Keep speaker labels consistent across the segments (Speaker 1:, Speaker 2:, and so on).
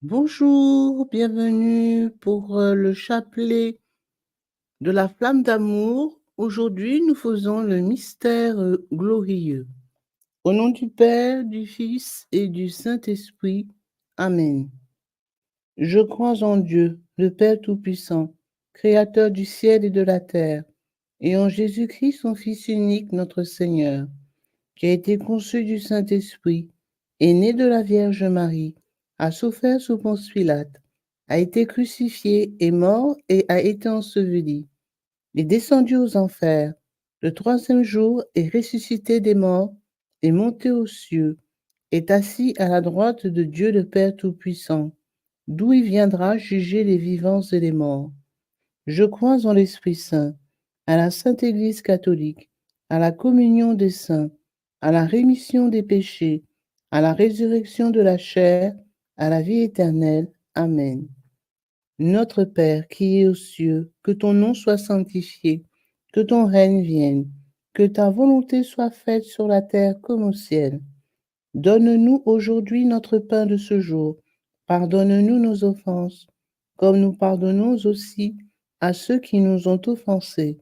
Speaker 1: Bonjour, bienvenue pour le chapelet de la flamme d'amour. Aujourd'hui, nous faisons le mystère glorieux. Au nom du Père, du Fils et du Saint-Esprit. Amen. Je crois en Dieu, le Père Tout-Puissant, Créateur du ciel et de la terre, et en Jésus-Christ, son Fils unique, notre Seigneur, qui a été conçu du Saint-Esprit, est né de la Vierge Marie, a souffert sous Ponce Pilate, a été crucifié, est mort et a été enseveli, est descendu aux enfers, le troisième jour est ressuscité des morts, est monté aux cieux, est assis à la droite de Dieu le Père Tout-Puissant, d'où il viendra juger les vivants et les morts. Je crois en l'Esprit Saint, à la Sainte Église catholique, à la communion des saints, à la rémission des péchés, à la résurrection de la chair, à la vie éternelle. Amen. Notre Père qui es aux cieux, que ton nom soit sanctifié, que ton règne vienne, que ta volonté soit faite sur la terre comme au ciel. Donne-nous aujourd'hui notre pain de ce jour. Pardonne-nous nos offenses, comme nous pardonnons aussi à ceux qui nous ont offensés.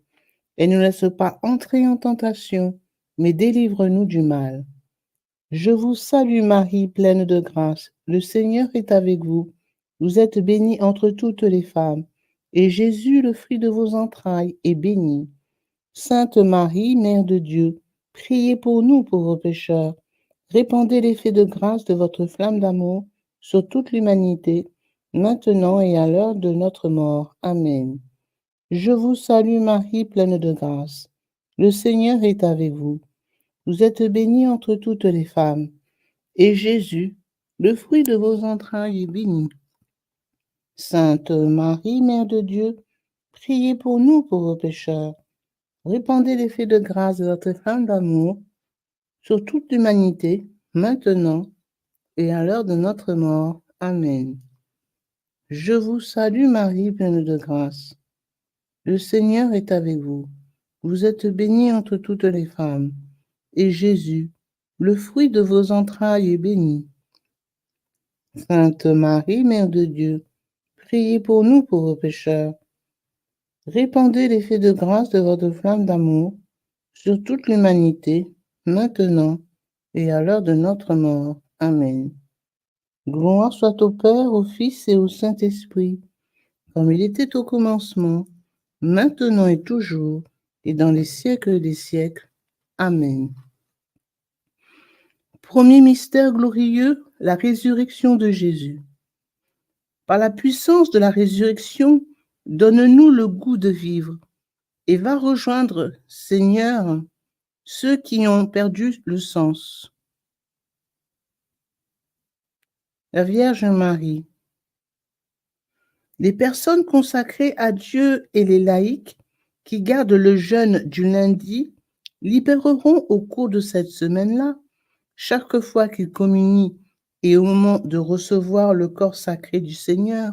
Speaker 1: Et ne laisse pas entrer en tentation, mais délivre-nous du mal. Je vous salue Marie, pleine de grâce. Le Seigneur est avec vous. Vous êtes bénie entre toutes les femmes, et Jésus, le fruit de vos entrailles, est béni. Sainte Marie, Mère de Dieu, priez pour nous pauvres pécheurs. Répandez l'effet de grâce de votre flamme d'amour sur toute l'humanité, maintenant et à l'heure de notre mort. Amen. Je vous salue Marie, pleine de grâce. Le Seigneur est avec vous. Vous êtes bénie entre toutes les femmes, et Jésus, le fruit de vos entrailles, est béni. Sainte Marie, Mère de Dieu, priez pour nous pauvres pécheurs. Répandez l'effet de grâce de votre flamme d'amour sur toute l'humanité, maintenant et à l'heure de notre mort. Amen. Je vous salue Marie, pleine de grâce. Le Seigneur est avec vous. Vous êtes bénie entre toutes les femmes, et Jésus, le fruit de vos entrailles, est béni. Sainte Marie, Mère de Dieu, priez pour nous pauvres pécheurs. Répandez l'effet de grâce de votre flamme d'amour sur toute l'humanité, maintenant et à l'heure de notre mort. Amen. Gloire soit au Père, au Fils et au Saint-Esprit, comme il était au commencement, maintenant et toujours, et dans les siècles des siècles. Amen. Premier mystère glorieux, la résurrection de Jésus. Par la puissance de la résurrection, donne-nous le goût de vivre et va rejoindre, Seigneur, ceux qui ont perdu le sens. La Vierge Marie. Les personnes consacrées à Dieu et les laïcs qui gardent le jeûne du lundi libéreront au cours de cette semaine-là, chaque fois qu'ils communient et au moment de recevoir le corps sacré du Seigneur,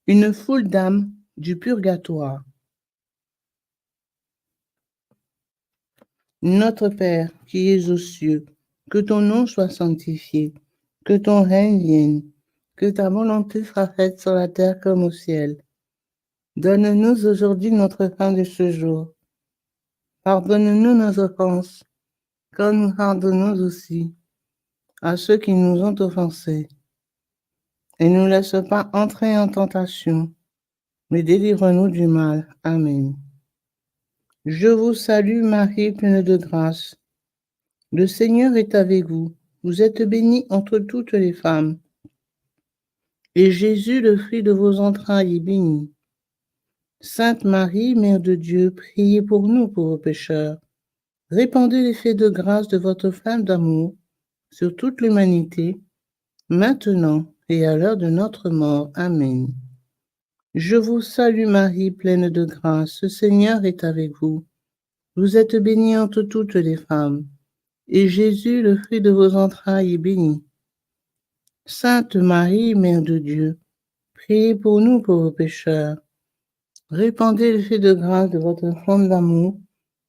Speaker 1: une foule d'âmes du purgatoire. Notre Père qui es aux cieux, que ton nom soit sanctifié, que ton règne vienne, que ta volonté soit faite sur la terre comme au ciel. Donne-nous aujourd'hui notre pain de ce jour. Pardonne-nous nos offenses, comme nous pardonnons aussi à ceux qui nous ont offensés. Et ne nous laisse pas entrer en tentation, mais délivre-nous du mal. Amen. Je vous salue Marie, pleine de grâce. Le Seigneur est avec vous. Vous êtes bénie entre toutes les femmes. Et Jésus, le fruit de vos entrailles, est béni. Sainte Marie, Mère de Dieu, priez pour nous pauvres pécheurs. Répandez l'effet de grâce de votre flamme d'amour sur toute l'humanité, maintenant et à l'heure de notre mort. Amen. Je vous salue Marie, pleine de grâce, le Seigneur est avec vous. Vous êtes bénie entre toutes les femmes, et Jésus, le fruit de vos entrailles, est béni. Sainte Marie, Mère de Dieu, priez pour nous pauvres pécheurs. Répandez l'effet de grâce de votre flamme d'amour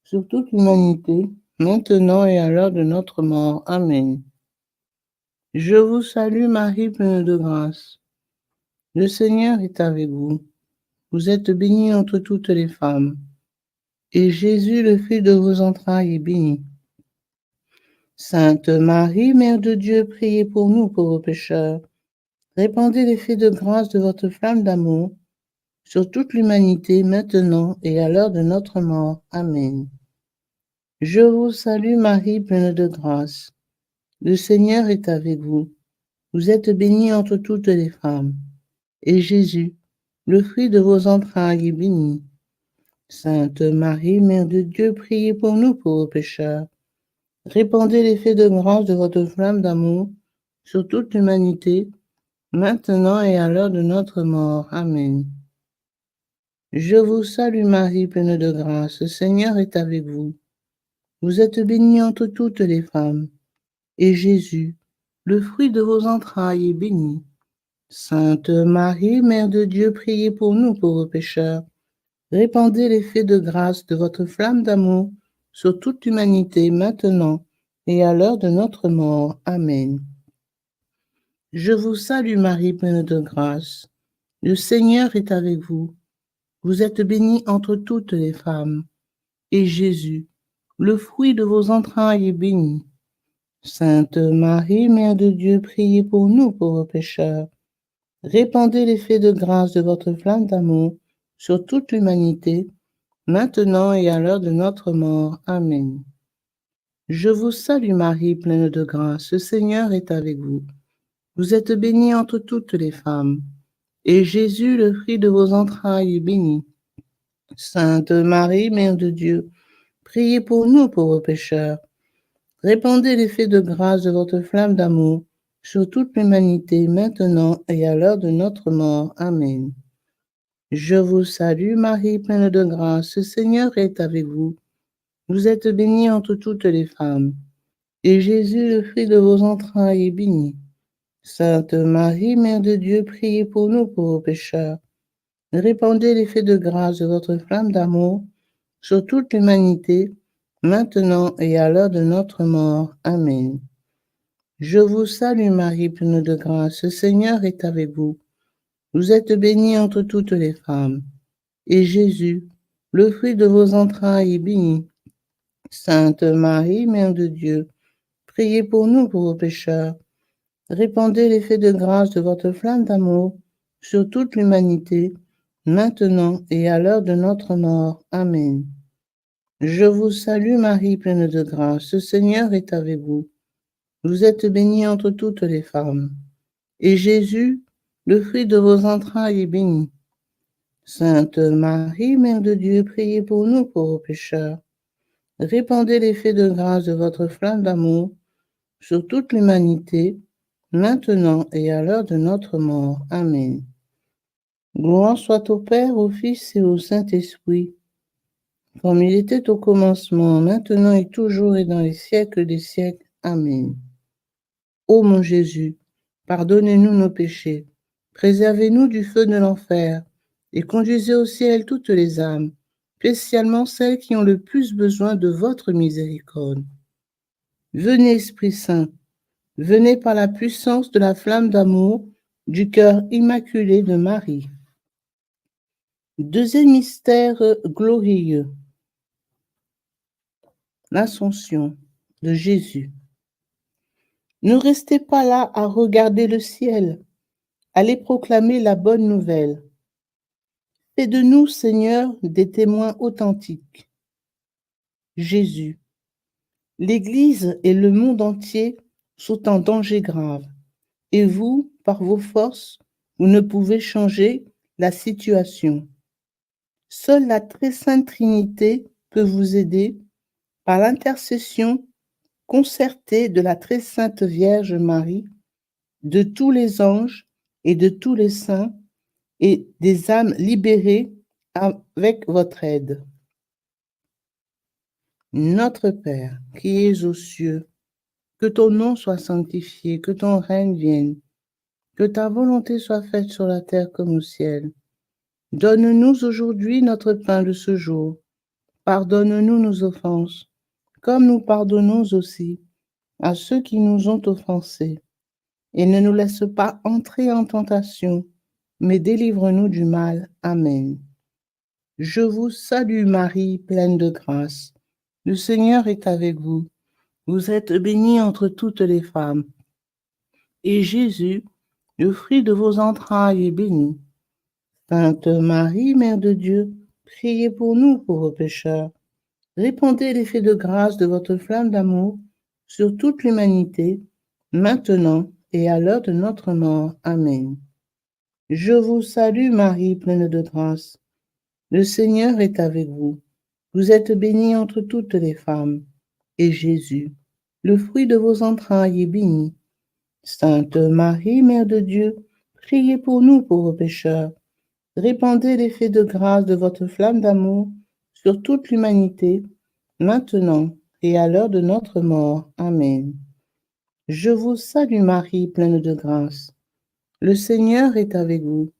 Speaker 1: sur toute l'humanité, maintenant et à l'heure de notre mort. Amen. Je vous salue Marie, pleine de grâce. Le Seigneur est avec vous. Vous êtes bénie entre toutes les femmes, et Jésus, le fruit de vos entrailles, est béni. Sainte Marie, Mère de Dieu, priez pour nous pauvres pécheurs. Répandez l'effet de grâce de votre flamme d'amour sur toute l'humanité, maintenant et à l'heure de notre mort. Amen. Je vous salue Marie, pleine de grâce. Le Seigneur est avec vous. Vous êtes bénie entre toutes les femmes, et Jésus, le fruit de vos entrailles, est béni. Sainte Marie, Mère de Dieu, priez pour nous pauvres pécheurs. Répandez l'effet de grâce de votre flamme d'amour sur toute l'humanité, maintenant et à l'heure de notre mort. Amen. Je vous salue Marie, pleine de grâce, le Seigneur est avec vous. Vous êtes bénie entre toutes les femmes, et Jésus, le fruit de vos entrailles, est béni. Sainte Marie, Mère de Dieu, priez pour nous pauvres pécheurs. Répandez l'effet de grâce de votre flamme d'amour sur toute l'humanité, maintenant et à l'heure de notre mort. Amen. Je vous salue Marie, pleine de grâce. Le Seigneur est avec vous. Vous êtes bénie entre toutes les femmes, et Jésus, le fruit de vos entrailles, est béni. Sainte Marie, Mère de Dieu, priez pour nous pauvres pécheurs. Répandez l'effet de grâce de votre flamme d'amour sur toute l'humanité, maintenant et à l'heure de notre mort. Amen. Je vous salue Marie, pleine de grâce, le Seigneur est avec vous. Vous êtes bénie entre toutes les femmes, et Jésus, le fruit de vos entrailles, est béni. Sainte Marie, Mère de Dieu, priez pour nous pauvres pécheurs. Répandez l'effet de grâce de votre flamme d'amour sur toute l'humanité, maintenant et à l'heure de notre mort. Amen. Je vous salue Marie, pleine de grâce, le Seigneur est avec vous. Vous êtes bénie entre toutes les femmes, et Jésus, le fruit de vos entrailles, est béni. Sainte Marie, Mère de Dieu, priez pour nous pauvres pécheurs. Répandez l'effet de grâce de votre flamme d'amour sur toute l'humanité, maintenant et à l'heure de notre mort. Amen. Je vous salue Marie, pleine de grâce, le Seigneur est avec vous. Vous êtes bénie entre toutes les femmes, et Jésus, le fruit de vos entrailles, est béni. Sainte Marie, Mère de Dieu, priez pour nous pauvres pécheurs. Répandez l'effet de grâce de votre flamme d'amour sur toute l'humanité, maintenant et à l'heure de notre mort. Amen. Je vous salue Marie, pleine de grâce, le Seigneur est avec vous. Vous êtes bénie entre toutes les femmes, et Jésus, le fruit de vos entrailles, est béni. Sainte Marie, Mère de Dieu, priez pour nous pauvres pécheurs. Répandez l'effet de grâce de votre flamme d'amour sur toute l'humanité, maintenant et à l'heure de notre mort. Amen. Gloire soit au Père, au Fils et au Saint-Esprit, comme il était au commencement, maintenant et toujours et dans les siècles des siècles. Amen. Ô mon Jésus, pardonnez-nous nos péchés, préservez-nous du feu de l'enfer, et conduisez au ciel toutes les âmes, spécialement celles qui ont le plus besoin de votre miséricorde. Venez, Esprit Saint, venez par la puissance de la flamme d'amour du cœur immaculé de Marie. Deuxième mystère glorieux, l'Ascension de Jésus. Ne restez pas là à regarder le ciel, allez proclamer la bonne nouvelle. Fais de nous, Seigneur, des témoins authentiques. Jésus, l'Église et le monde entier sont en danger grave, et vous, par vos forces, vous ne pouvez changer la situation. Seule la très sainte Trinité peut vous aider par l'intercession concertée de la très sainte Vierge Marie, de tous les anges et de tous les saints et des âmes libérées avec votre aide. Notre Père, qui es aux cieux, que ton nom soit sanctifié, que ton règne vienne, que ta volonté soit faite sur la terre comme au ciel. Donne-nous aujourd'hui notre pain de ce jour. Pardonne-nous nos offenses, comme nous pardonnons aussi à ceux qui nous ont offensés. Et ne nous laisse pas entrer en tentation, mais délivre-nous du mal. Amen. Je vous salue Marie, pleine de grâce. Le Seigneur est avec vous. Vous êtes bénie entre toutes les femmes. Et Jésus, le fruit de vos entrailles, est béni. Sainte Marie, Mère de Dieu, priez pour nous pauvres pécheurs. Répandez l'effet de grâce de votre flamme d'amour sur toute l'humanité, maintenant et à l'heure de notre mort. Amen. Je vous salue Marie, pleine de grâce. Le Seigneur est avec vous. Vous êtes bénie entre toutes les femmes. Et Jésus, le fruit de vos entrailles, est béni. Sainte Marie, Mère de Dieu, priez pour nous pauvres pécheurs. Répandez l'effet de grâce de votre flamme d'amour sur toute l'humanité, maintenant et à l'heure de notre mort. Amen. Je vous salue Marie, pleine de grâce. Le Seigneur est avec vous.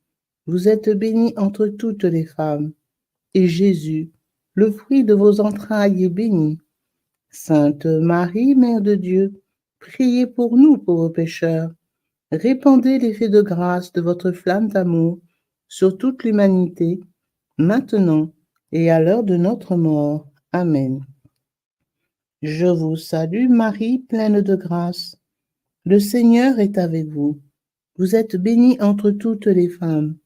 Speaker 1: Vous êtes bénie entre toutes les femmes. Et Jésus, le fruit de vos entrailles, est béni. Sainte Marie, Mère de Dieu, priez pour nous pauvres pécheurs. Répandez l'effet de grâce de votre flamme d'amour sur toute l'humanité, maintenant et à l'heure de notre mort. Amen. Je vous salue Marie, pleine de grâce. Le Seigneur est avec vous. Vous êtes bénie entre toutes les femmes.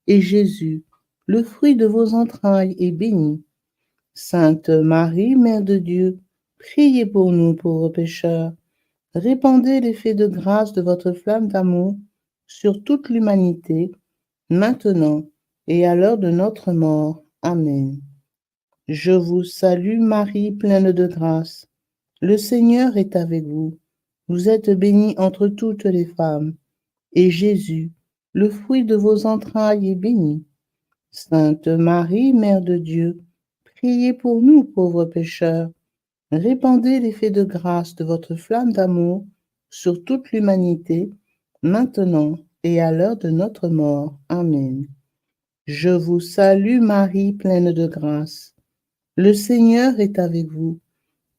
Speaker 1: Et Jésus, le fruit de vos entrailles, est béni. Sainte Marie, Mère de Dieu, priez pour nous pauvres pécheurs. Répandez l'effet de grâce de votre flamme d'amour sur toute l'humanité, maintenant et à l'heure de notre mort. Amen. Je vous salue Marie, pleine de grâce. Le Seigneur est avec vous. Vous êtes bénie entre toutes les femmes. Et Jésus, le fruit de vos entrailles, est béni. Sainte Marie, Mère de Dieu, priez pour nous pauvres pécheurs. Répandez l'effet de grâce de votre flamme d'amour sur toute l'humanité, maintenant et à l'heure de notre mort. Amen. Je vous salue Marie, pleine de grâce. Le Seigneur est avec vous.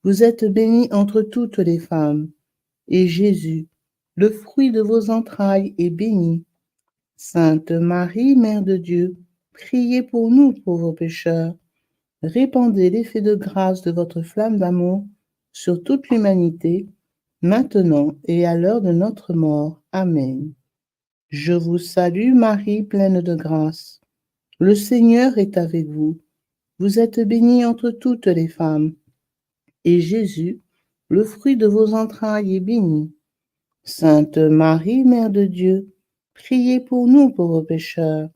Speaker 1: Vous êtes bénie entre toutes les femmes. Et Jésus, le fruit de vos entrailles, est béni. Sainte Marie, Mère de Dieu, priez pour nous pauvres pécheurs. Répandez l'effet de grâce de votre flamme d'amour sur toute l'humanité, maintenant et à l'heure de notre mort. Amen. Je vous salue Marie, pleine de grâce. Le Seigneur est avec vous. Vous êtes bénie entre toutes les femmes. Et Jésus, le fruit de vos entrailles, est béni. Sainte Marie, Mère de Dieu, priez pour nous pauvres pécheurs.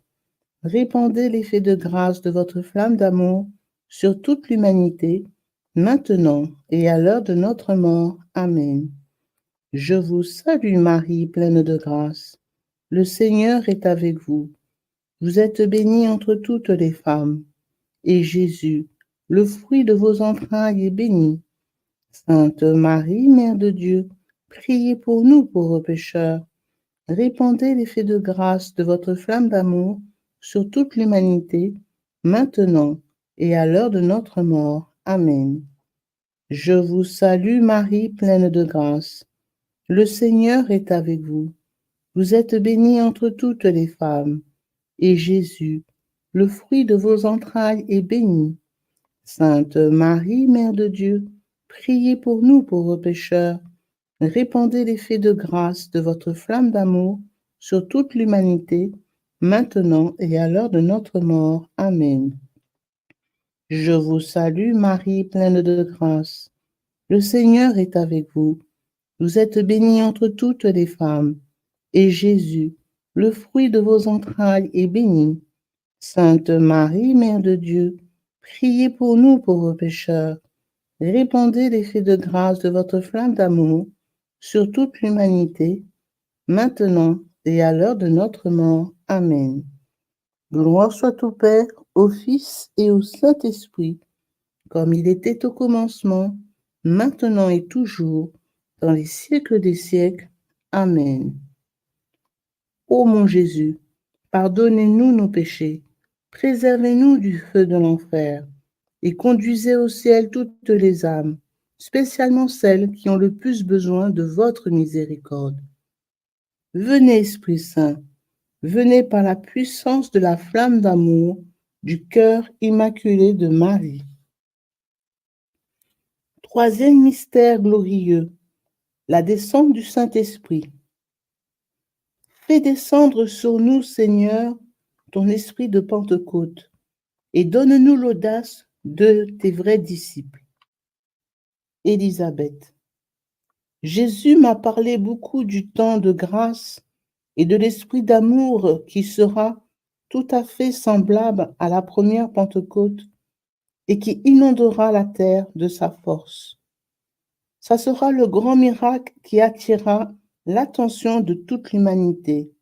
Speaker 1: Répandez l'effet de grâce de votre flamme d'amour sur toute l'humanité, maintenant et à l'heure de notre mort. Amen. Je vous salue Marie, pleine de grâce. Le Seigneur est avec vous. Vous êtes bénie entre toutes les femmes. Et Jésus, le fruit de vos entrailles, est béni. Sainte Marie, Mère de Dieu, priez pour nous pauvres pécheurs. Répandez l'effet de grâce de votre flamme d'amour sur toute l'humanité, maintenant et à l'heure de notre mort. Amen. Je vous salue Marie, pleine de grâce. Le Seigneur est avec vous. Vous êtes bénie entre toutes les femmes. Et Jésus, le fruit de vos entrailles, est béni. Sainte Marie, Mère de Dieu, priez pour nous pauvres pécheurs. Répandez l'effet de grâce de votre flamme d'amour sur toute l'humanité, maintenant et à l'heure de notre mort. Amen. Je vous salue Marie, pleine de grâce. Le Seigneur est avec vous. Vous êtes bénie entre toutes les femmes. Et Jésus, le fruit de vos entrailles, est béni. Sainte Marie, Mère de Dieu, priez pour nous pauvres pécheurs. Répandez l'effet de grâce de votre flamme d'amour sur toute l'humanité, maintenant et à l'heure de notre mort. Amen. Gloire soit au Père, au Fils et au Saint-Esprit, comme il était au commencement, maintenant et toujours, dans les siècles des siècles. Amen. Ô mon Jésus, pardonnez-nous nos péchés, préservez-nous du feu de l'enfer, et conduisez au ciel toutes les âmes, spécialement celles qui ont le plus besoin de votre miséricorde. Venez, Esprit Saint, venez par la puissance de la flamme d'amour du cœur immaculé de Marie. Troisième mystère glorieux, la descente du Saint-Esprit. Fais descendre sur nous, Seigneur, ton esprit de Pentecôte, et donne-nous l'audace de tes vrais disciples. Élisabeth. Jésus m'a parlé beaucoup du temps de grâce et de l'esprit d'amour qui sera tout à fait semblable à la première Pentecôte et qui inondera la terre de sa force. Ça sera le grand miracle qui attirera l'attention de toute l'humanité.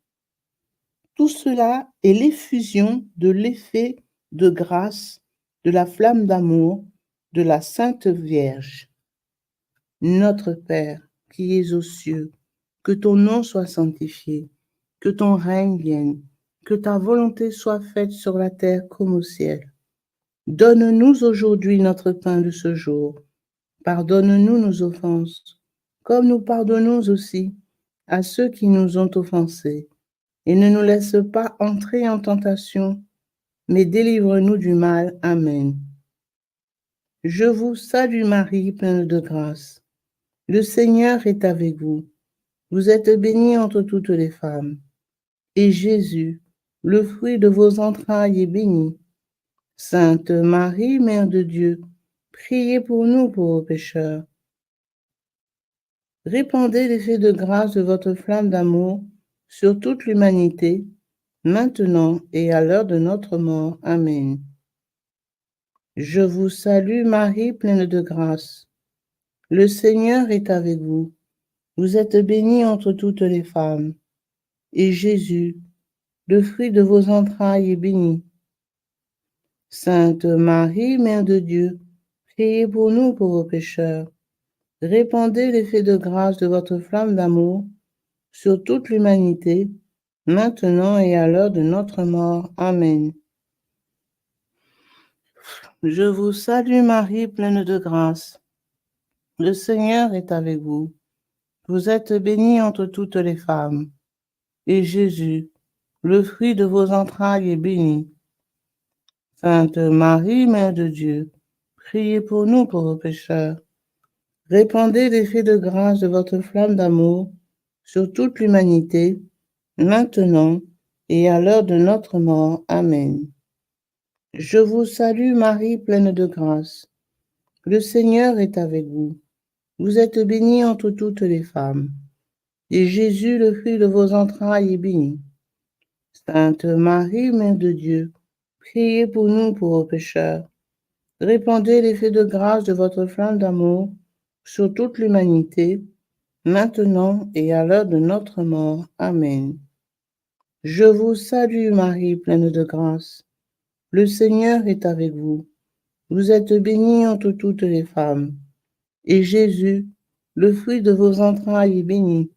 Speaker 1: Tout cela est l'effusion de l'effet de grâce, de la flamme d'amour, de la Sainte Vierge. Notre Père, qui es aux cieux, que ton nom soit sanctifié, que ton règne vienne, que ta volonté soit faite sur la terre comme au ciel. Donne-nous aujourd'hui notre pain de ce jour. Pardonne-nous nos offenses, comme nous pardonnons aussi à ceux qui nous ont offensés. Et ne nous laisse pas entrer en tentation, mais délivre-nous du mal. Amen. Je vous salue Marie, pleine de grâce. Le Seigneur est avec vous. Vous êtes bénie entre toutes les femmes. Et Jésus, le fruit de vos entrailles, est béni. Sainte Marie, Mère de Dieu, priez pour nous pauvres pécheurs. Répandez l'effet de grâce de votre flamme d'amour sur toute l'humanité, maintenant et à l'heure de notre mort. Amen. Je vous salue Marie, pleine de grâce. Le Seigneur est avec vous. Vous êtes bénie entre toutes les femmes. Et Jésus, le fruit de vos entrailles, est béni. Sainte Marie, Mère de Dieu, priez pour nous pauvres pécheurs. Répandez l'effet de grâce de votre flamme d'amour sur toute l'humanité, maintenant et à l'heure de notre mort. Amen. Je vous salue Marie, pleine de grâce. Le Seigneur est avec vous. Vous êtes bénie entre toutes les femmes. Et Jésus, le fruit de vos entrailles, est béni. Sainte Marie, Mère de Dieu, priez pour nous pauvres pécheurs. Répandez l'effet de grâce de votre flamme d'amour sur toute l'humanité, maintenant et à l'heure de notre mort. Amen. Je vous salue Marie, pleine de grâce. Le Seigneur est avec vous. Vous êtes bénie entre toutes les femmes. Et Jésus, le fruit de vos entrailles, est béni. Sainte Marie, Mère de Dieu, priez pour nous pauvres pécheurs. Répandez l'effet de grâce de votre flamme d'amour sur toute l'humanité, maintenant et à l'heure de notre mort. Amen. Je vous salue Marie, pleine de grâce. Le Seigneur est avec vous. Vous êtes bénie entre toutes les femmes. Et Jésus, le fruit de vos entrailles, est béni.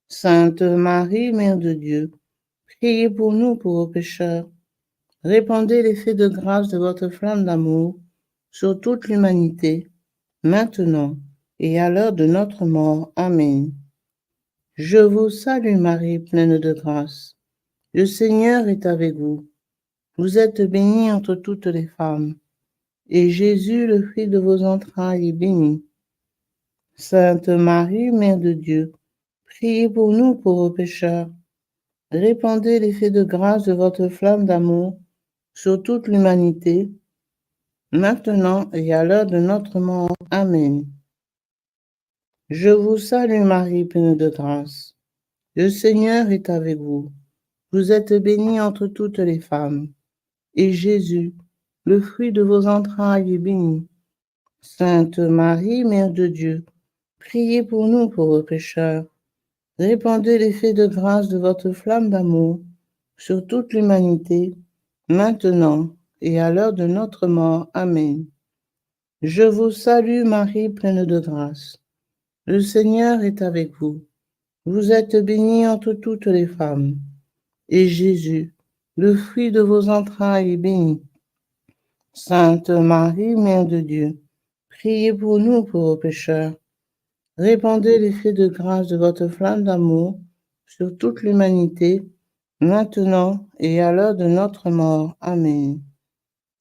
Speaker 1: Sainte Marie, Mère de Dieu, priez pour nous pauvres pécheurs. Répandez l'effet de grâce de votre flamme d'amour sur toute l'humanité, maintenant et à l'heure de notre mort. Amen. Je vous salue Marie, pleine de grâce. Le Seigneur est avec vous. Vous êtes bénie entre toutes les femmes. Et Jésus, le fruit de vos entrailles, est béni. Sainte Marie, Mère de Dieu, priez pour nous pauvres pécheurs. Répandez l'effet de grâce de votre flamme d'amour sur toute l'humanité, maintenant et à l'heure de notre mort. Amen. Je vous salue Marie, pleine de grâce. Le Seigneur est avec vous. Vous êtes bénie entre toutes les femmes. Et Jésus, le fruit de vos entrailles, est béni. Sainte Marie, Mère de Dieu, priez pour nous pauvres pécheurs. Répandez l'effet de grâce de votre flamme d'amour sur toute l'humanité, maintenant et à l'heure de notre mort. Amen. Je vous salue Marie, pleine de grâce. Le Seigneur est avec vous. Vous êtes bénie entre toutes les femmes. Et Jésus, le fruit de vos entrailles, est béni. Sainte Marie, Mère de Dieu, priez pour nous pauvres pécheurs. Répandez l'effet de grâce de votre flamme d'amour sur toute l'humanité, maintenant et à l'heure de notre mort. Amen.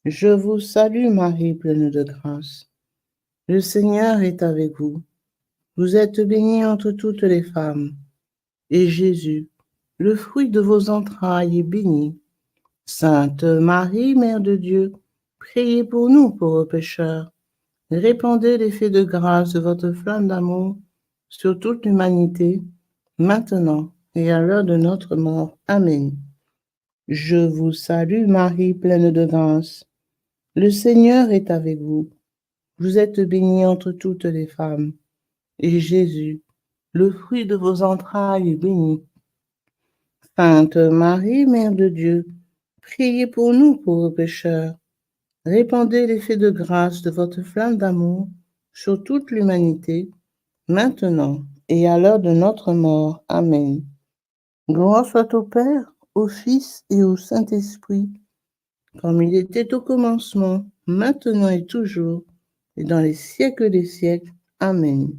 Speaker 1: Je vous salue Marie, pleine de grâce. Le Seigneur est avec vous. Vous êtes bénie entre toutes les femmes, et Jésus, le fruit de vos entrailles, est béni. Sainte Marie, Mère de Dieu, priez pour nous pauvres pécheurs. Répandez l'effet de grâce de votre flamme d'amour sur toute l'humanité, maintenant et à l'heure de notre mort. Amen. Je vous salue Marie, pleine de grâce. Le Seigneur est avec vous. Vous êtes bénie entre toutes les femmes, et Jésus, le fruit de vos entrailles, est béni. Sainte Marie, Mère de Dieu, priez pour nous pauvres pécheurs. Répandez l'effet de grâce de votre flamme d'amour sur toute l'humanité, maintenant et à l'heure de notre mort. Amen. Gloire soit au Père, au Fils et au Saint-Esprit, comme il était au commencement, maintenant et toujours, et dans les siècles des siècles. Amen.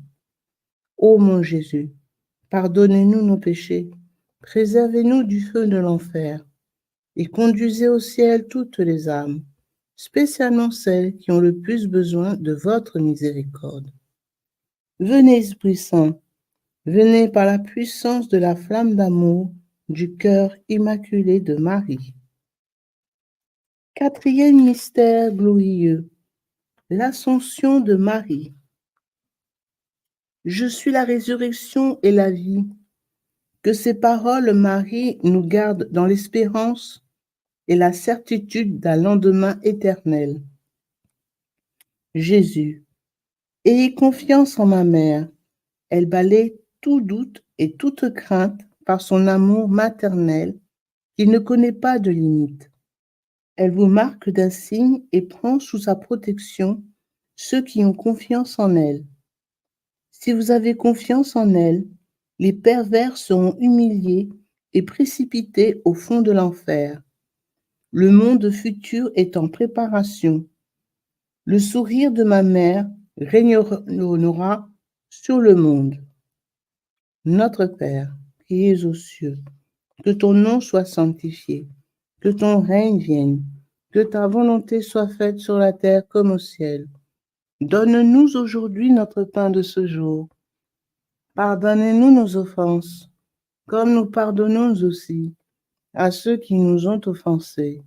Speaker 1: Ô mon Jésus, pardonnez-nous nos péchés, préservez-nous du feu de l'enfer, et conduisez au ciel toutes les âmes, spécialement celles qui ont le plus besoin de votre miséricorde. Venez, Esprit Saint, venez par la puissance de la flamme d'amour du cœur immaculé de Marie. Quatrième mystère glorieux, l'Ascension de Marie. Je suis la résurrection et la vie. Que ces paroles, Marie, nous gardent dans l'espérance et la certitude d'un lendemain éternel. Jésus, ayez confiance en ma mère. Elle balaie tout doute et toute crainte par son amour maternel qui ne connaît pas de limite. Elle vous marque d'un signe et prend sous sa protection ceux qui ont confiance en elle. Si vous avez confiance en elle, les pervers seront humiliés et précipités au fond de l'enfer. Le monde futur est en préparation. Le sourire de ma mère régnera sur le monde. Notre Père, qui es aux cieux, que ton nom soit sanctifié, que ton règne vienne, que ta volonté soit faite sur la terre comme au ciel. Donne-nous aujourd'hui notre pain de ce jour. Pardonnez-nous nos offenses, comme nous pardonnons aussi à ceux qui nous ont offensés.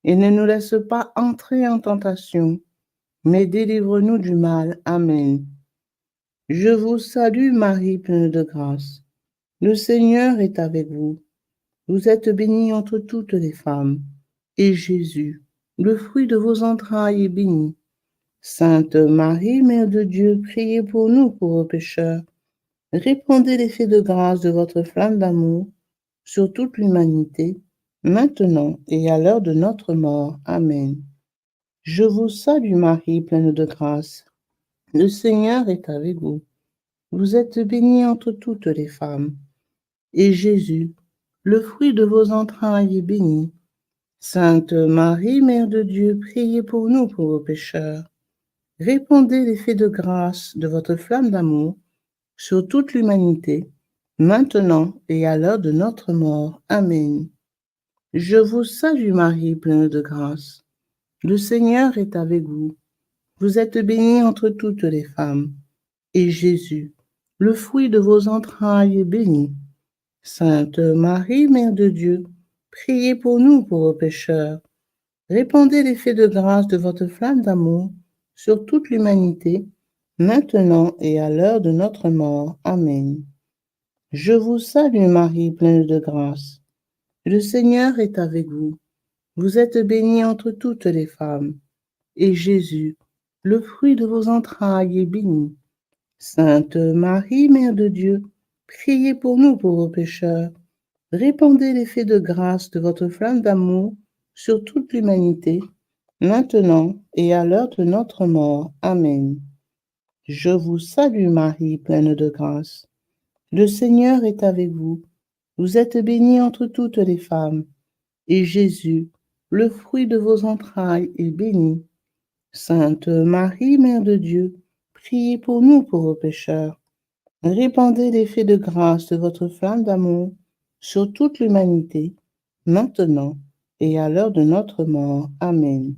Speaker 1: Et ne nous laisse pas entrer en tentation, mais délivre-nous du mal. Amen. Je vous salue Marie, pleine de grâce. Le Seigneur est avec vous. Vous êtes bénie entre toutes les femmes, et Jésus, le fruit de vos entrailles, est béni. Sainte Marie, Mère de Dieu, priez pour nous pauvres pécheurs. Répandez l'effet de grâce de votre flamme d'amour sur toute l'humanité, maintenant et à l'heure de notre mort. Amen. Je vous salue Marie, pleine de grâce. Le Seigneur est avec vous. Vous êtes bénie entre toutes les femmes, et Jésus, le fruit de vos entrailles, est béni. Sainte Marie, Mère de Dieu, priez pour nous pauvres pécheurs. Répandez l'effet de grâce de votre flamme d'amour sur toute l'humanité, maintenant et à l'heure de notre mort. Amen. Je vous salue Marie, pleine de grâce. Le Seigneur est avec vous. Vous êtes bénie entre toutes les femmes, et Jésus, le fruit de vos entrailles, est béni. Sainte Marie, Mère de Dieu, priez pour nous pauvres pécheurs. Répandez l'effet de grâce de votre flamme d'amour sur toute l'humanité, maintenant et à l'heure de notre mort. Amen. Je vous salue Marie, pleine de grâce. Le Seigneur est avec vous. Vous êtes bénie entre toutes les femmes, et Jésus, le fruit de vos entrailles, est béni. Sainte Marie, Mère de Dieu, priez pour nous pauvres pécheurs. Répandez l'effet de grâce de votre flamme d'amour sur toute l'humanité, maintenant et à l'heure de notre mort. Amen. Je vous salue Marie, pleine de grâce. Le Seigneur est avec vous. Vous êtes bénie entre toutes les femmes, et Jésus, le fruit de vos entrailles, est béni. Sainte Marie, Mère de Dieu, priez pour nous pauvres pécheurs. Répandez l'effet de grâce de votre flamme d'amour sur toute l'humanité, maintenant et à l'heure de notre mort. Amen.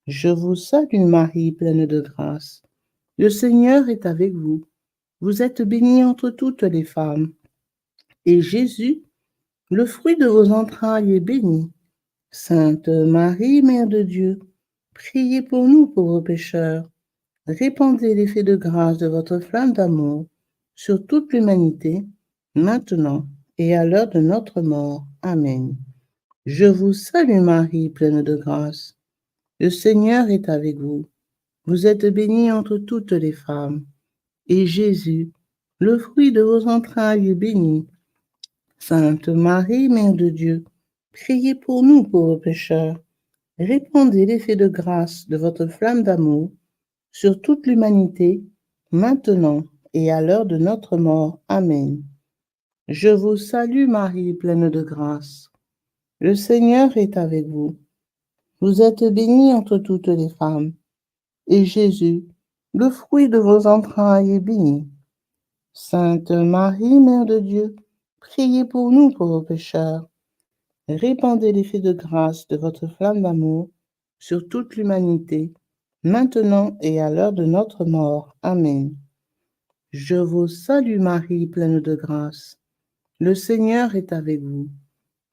Speaker 1: Je vous salue Marie, pleine de grâce. Le Seigneur est avec vous. Vous êtes bénie entre toutes les femmes. Et Jésus, le fruit de vos entrailles, est béni. Sainte Marie, Mère de Dieu, priez pour nous pauvres pécheurs. Répandez l'effet de grâce de votre flamme d'amour sur toute l'humanité, maintenant et à l'heure de notre mort. Amen. Je vous salue Marie, pleine de grâce. Le Seigneur est avec vous. Vous êtes bénie entre toutes les femmes. Et Jésus, le fruit de vos entrailles, est béni. Sainte Marie, Mère de Dieu, priez pour nous pauvres pécheurs. Répandez l'effet de grâce de votre flamme d'amour sur toute l'humanité, maintenant et à l'heure de notre mort. Amen. Je vous salue Marie, pleine de grâce. Le Seigneur est avec vous. Vous êtes bénie entre toutes les femmes, et Jésus, le fruit de vos entrailles, est béni. Sainte Marie, Mère de Dieu, priez pour nous pauvres pécheurs. Répandez l'effet de grâce de votre flamme d'amour sur toute l'humanité, maintenant et à l'heure de notre mort. Amen. Je vous salue Marie, pleine de grâce. Le Seigneur est avec vous.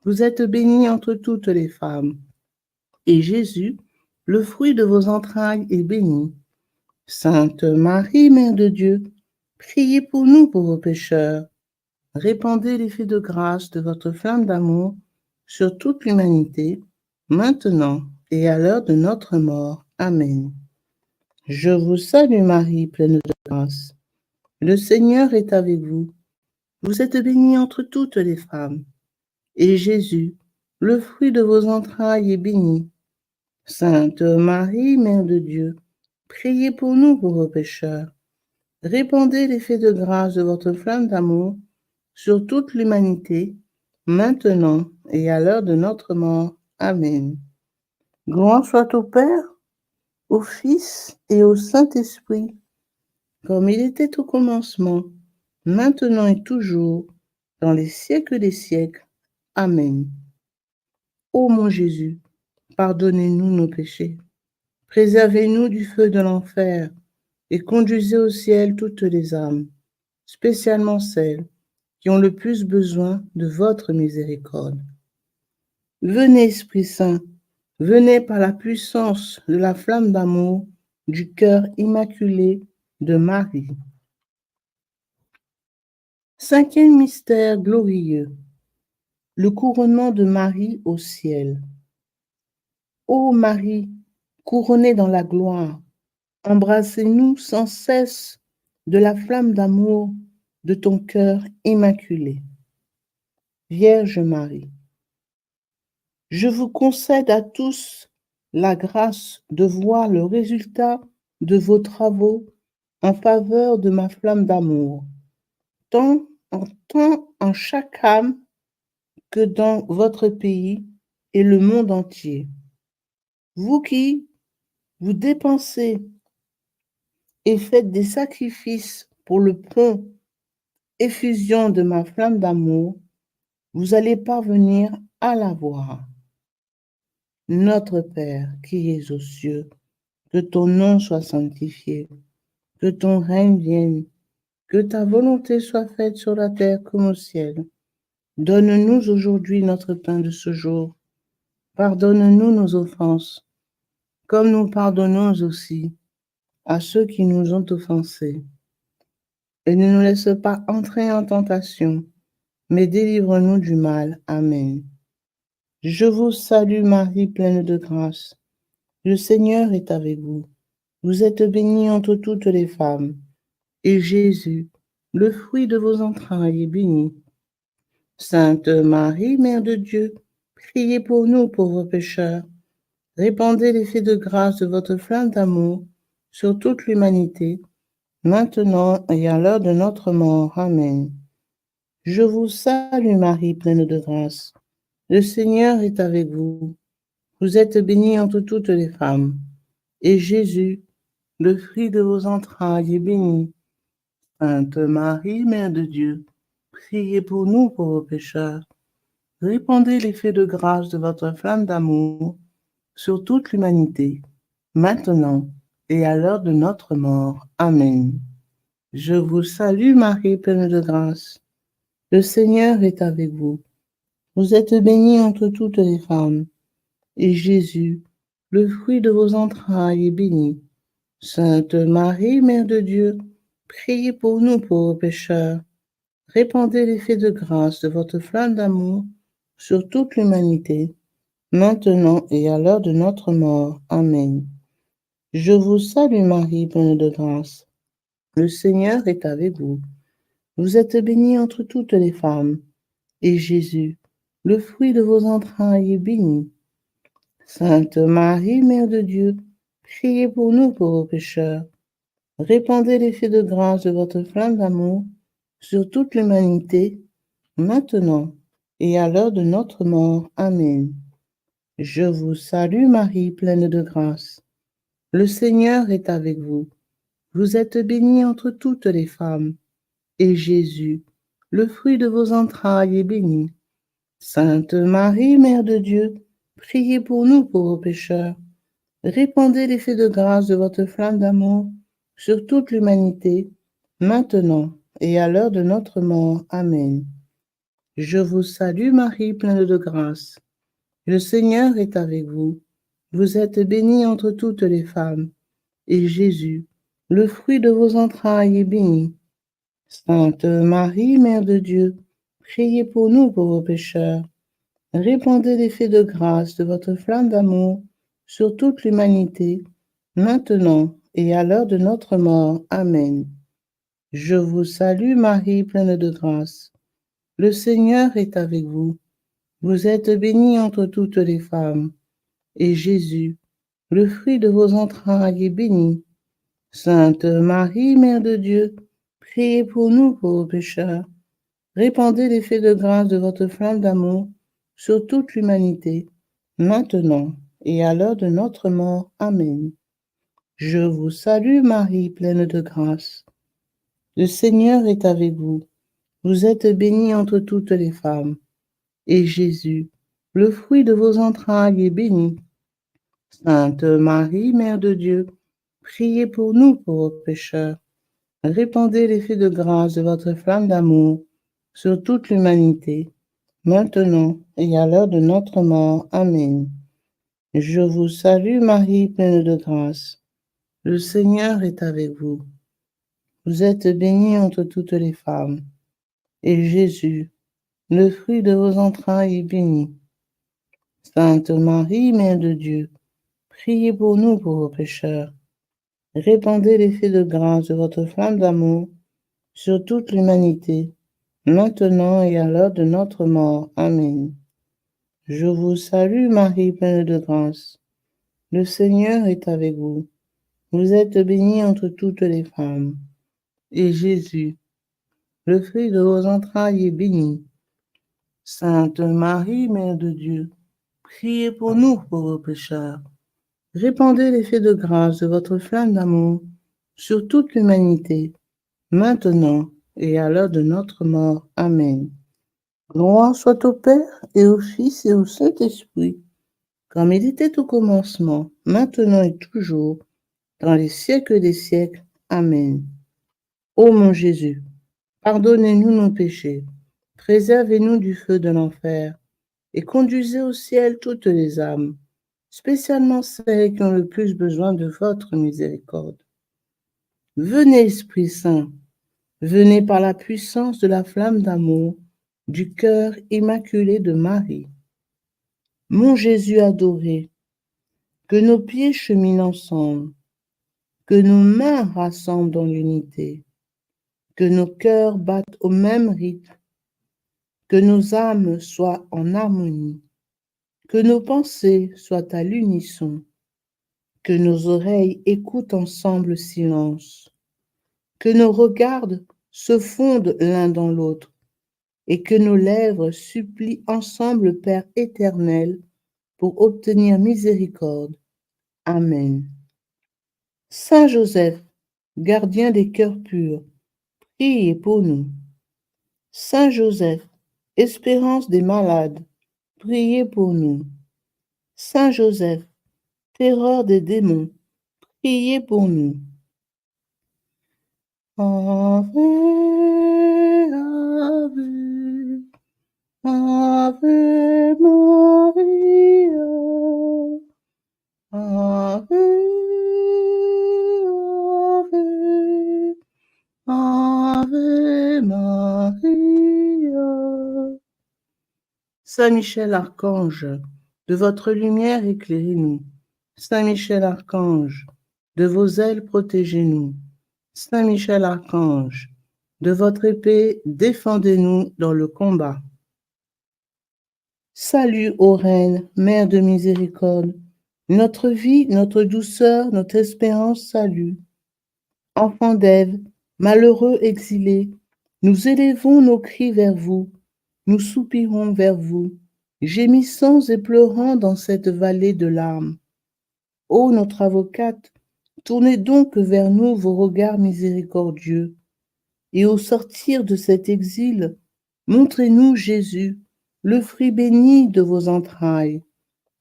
Speaker 1: Vous êtes bénie entre toutes les femmes, et Jésus, le fruit de vos entrailles, est béni. Sainte Marie, Mère de Dieu, priez pour nous pauvres pécheurs. Répandez l'effet de grâce de votre flamme d'amour sur toute l'humanité, maintenant et à l'heure de notre mort. Amen. Je vous salue Marie, pleine de grâce. Le Seigneur est avec vous. Vous êtes bénie entre toutes les femmes, et Jésus, le fruit de vos entrailles, est béni. Sainte Marie, Mère de Dieu, priez pour nous pauvres pécheurs. Répandez l'effet de grâce de votre flamme d'amour sur toute l'humanité, maintenant et à l'heure de notre mort. Amen. Gloire soit au Père, au Fils et au Saint-Esprit, comme il était au commencement, maintenant et toujours, dans les siècles des siècles. Amen. Ô mon Jésus, pardonnez-nous nos péchés, préservez-nous du feu de l'enfer et conduisez au ciel toutes les âmes, spécialement celles qui ont le plus besoin de votre miséricorde. Venez, Esprit Saint, venez par la puissance de la flamme d'amour du cœur immaculé de Marie. Cinquième mystère glorieux, le couronnement de Marie au ciel. Ô Marie, couronnée dans la gloire, embrassez-nous sans cesse de la flamme d'amour de ton cœur immaculé. Vierge Marie, je vous concède à tous la grâce de voir le résultat de vos travaux en faveur de ma flamme d'amour, tant en chaque âme que dans votre pays et le monde entier. Vous qui vous dépensez et faites des sacrifices pour le prompt effusion de ma flamme d'amour, vous allez parvenir à la voir. Notre Père qui es aux cieux, que ton nom soit sanctifié, que ton règne vienne, que ta volonté soit faite sur la terre comme au ciel. Donne-nous aujourd'hui notre pain de ce jour. Pardonne-nous nos offenses, comme nous pardonnons aussi à ceux qui nous ont offensés. Et ne nous laisse pas entrer en tentation, mais délivre-nous du mal. Amen. Je vous salue Marie, pleine de grâce. Le Seigneur est avec vous. Vous êtes bénie entre toutes les femmes, et Jésus, le fruit de vos entrailles, est béni. Sainte Marie, Mère de Dieu, priez pour nous pauvres pécheurs. Répandez l'effet de grâce de votre flamme d'amour sur toute l'humanité, maintenant et à l'heure de notre mort. Amen. Je vous salue Marie, pleine de grâce. Le Seigneur est avec vous. Vous êtes bénie entre toutes les femmes, et Jésus, le fruit de vos entrailles, est béni. Sainte Marie, Mère de Dieu, priez pour nous pauvres pécheurs. Répandez l'effet de grâce de votre flamme d'amour sur toute l'humanité, maintenant et à l'heure de notre mort. Amen. Je vous salue Marie, pleine de grâce. Le Seigneur est avec vous. Vous êtes bénie entre toutes les femmes, et Jésus, le fruit de vos entrailles, est béni. Sainte Marie, Mère de Dieu, priez pour nous pauvres pécheurs. Répandez l'effet de grâce de votre flamme d'amour sur toute l'humanité, maintenant et à l'heure de notre mort. Amen. Je vous salue Marie, pleine de grâce. Le Seigneur est avec vous. Vous êtes bénie entre toutes les femmes, et Jésus, le fruit de vos entrailles, est béni. Sainte Marie, Mère de Dieu, priez pour nous pauvres pécheurs. Répandez l'effet de grâce de votre flamme d'amour sur toute l'humanité, maintenant et à l'heure de notre mort. Amen. Je vous salue Marie, pleine de grâce. Le Seigneur est avec vous. Vous êtes bénie entre toutes les femmes, et Jésus, le fruit de vos entrailles, est béni. Sainte Marie, Mère de Dieu, priez pour nous pauvres pécheurs. Répandez l'effet de grâce de votre flamme d'amour sur toute l'humanité, maintenant et à l'heure de notre mort. Amen. Je vous salue Marie, pleine de grâce. Le Seigneur est avec vous. Vous êtes bénie entre toutes les femmes, et Jésus, le fruit de vos entrailles, est béni. Sainte Marie, Mère de Dieu, priez pour nous pauvres pécheurs. Répandez l'effet de grâce de votre flamme d'amour sur toute l'humanité, maintenant et à l'heure de notre mort. Amen. Je vous salue Marie, pleine de grâce. Le Seigneur est avec vous. Vous êtes bénie entre toutes les femmes, et Jésus, le fruit de vos entrailles, est béni. Sainte Marie, Mère de Dieu, priez pour nous pauvres pécheurs. Répandez l'effet de grâce de votre flamme d'amour sur toute l'humanité, maintenant et à l'heure de notre mort. Amen. Je vous salue Marie, pleine de grâce. Le Seigneur est avec vous. Vous êtes bénie entre toutes les femmes, et Jésus, le fruit de vos entrailles, est béni. Sainte Marie, Mère de Dieu, priez pour nous pauvres pécheurs. Répandez l'effet de grâce de votre flamme d'amour sur toute l'humanité, maintenant et à l'heure de notre mort. Amen. Je vous salue Marie, pleine de grâce. Le Seigneur est avec vous. Vous êtes bénie entre toutes les femmes, et Jésus, le fruit de vos entrailles, est béni. Sainte Marie, Mère de Dieu, priez pour nous pauvres pécheurs. Répandez l'effet de grâce de votre flamme d'amour sur toute l'humanité, maintenant et à l'heure de notre mort. Amen. Je vous salue Marie, pleine de grâce. Le Seigneur est avec vous. Vous êtes bénie entre toutes les femmes, et Jésus, le fruit de vos entrailles, est béni. Sainte Marie, Mère de Dieu, priez pour nous pauvres pécheurs. Répandez l'effet de grâce de votre flamme d'amour sur toute l'humanité, maintenant et à l'heure de notre mort. Amen. Gloire soit au Père et au Fils et au Saint-Esprit, comme il était au commencement, maintenant et toujours, dans les siècles des siècles. Amen. Ô mon Jésus, pardonnez-nous nos péchés, préservez-nous du feu de l'enfer, et conduisez au ciel toutes les âmes, spécialement celles qui ont le plus besoin de votre miséricorde. Venez, Esprit Saint, venez par la puissance de la flamme d'amour du cœur immaculé de Marie. Mon Jésus adoré, que nos pieds cheminent ensemble, que nos mains rassemblent dans l'unité, que nos cœurs battent au même rythme, que nos âmes soient en harmonie, que nos pensées soient à l'unisson, que nos oreilles écoutent ensemble le silence, que nos regards se fondent l'un dans l'autre, et que nos lèvres supplient ensemble le Père éternel pour obtenir miséricorde. Amen. Saint Joseph, gardien des cœurs purs, priez pour nous. Saint Joseph, espérance des malades, priez pour nous. Saint Joseph, terreur des démons, priez pour nous. Ave, Ave, Ave Maria, Ave, Ave, Ave Maria. Saint Michel Archange, de votre lumière éclairez-nous. Saint Michel Archange, de vos ailes protégez-nous. Saint Michel Archange, de votre épée défendez-nous dans le combat. Salut, ô Reine, Mère de miséricorde, notre vie, notre douceur, notre espérance, salut. Enfants d'Ève, malheureux exilés, nous élevons nos cris vers vous, nous soupirons vers vous, gémissant et pleurant dans cette vallée de larmes. Ô notre avocate, tournez donc vers nous vos regards miséricordieux, et au sortir de cet exil, montrez-nous Jésus, le fruit béni de vos entrailles.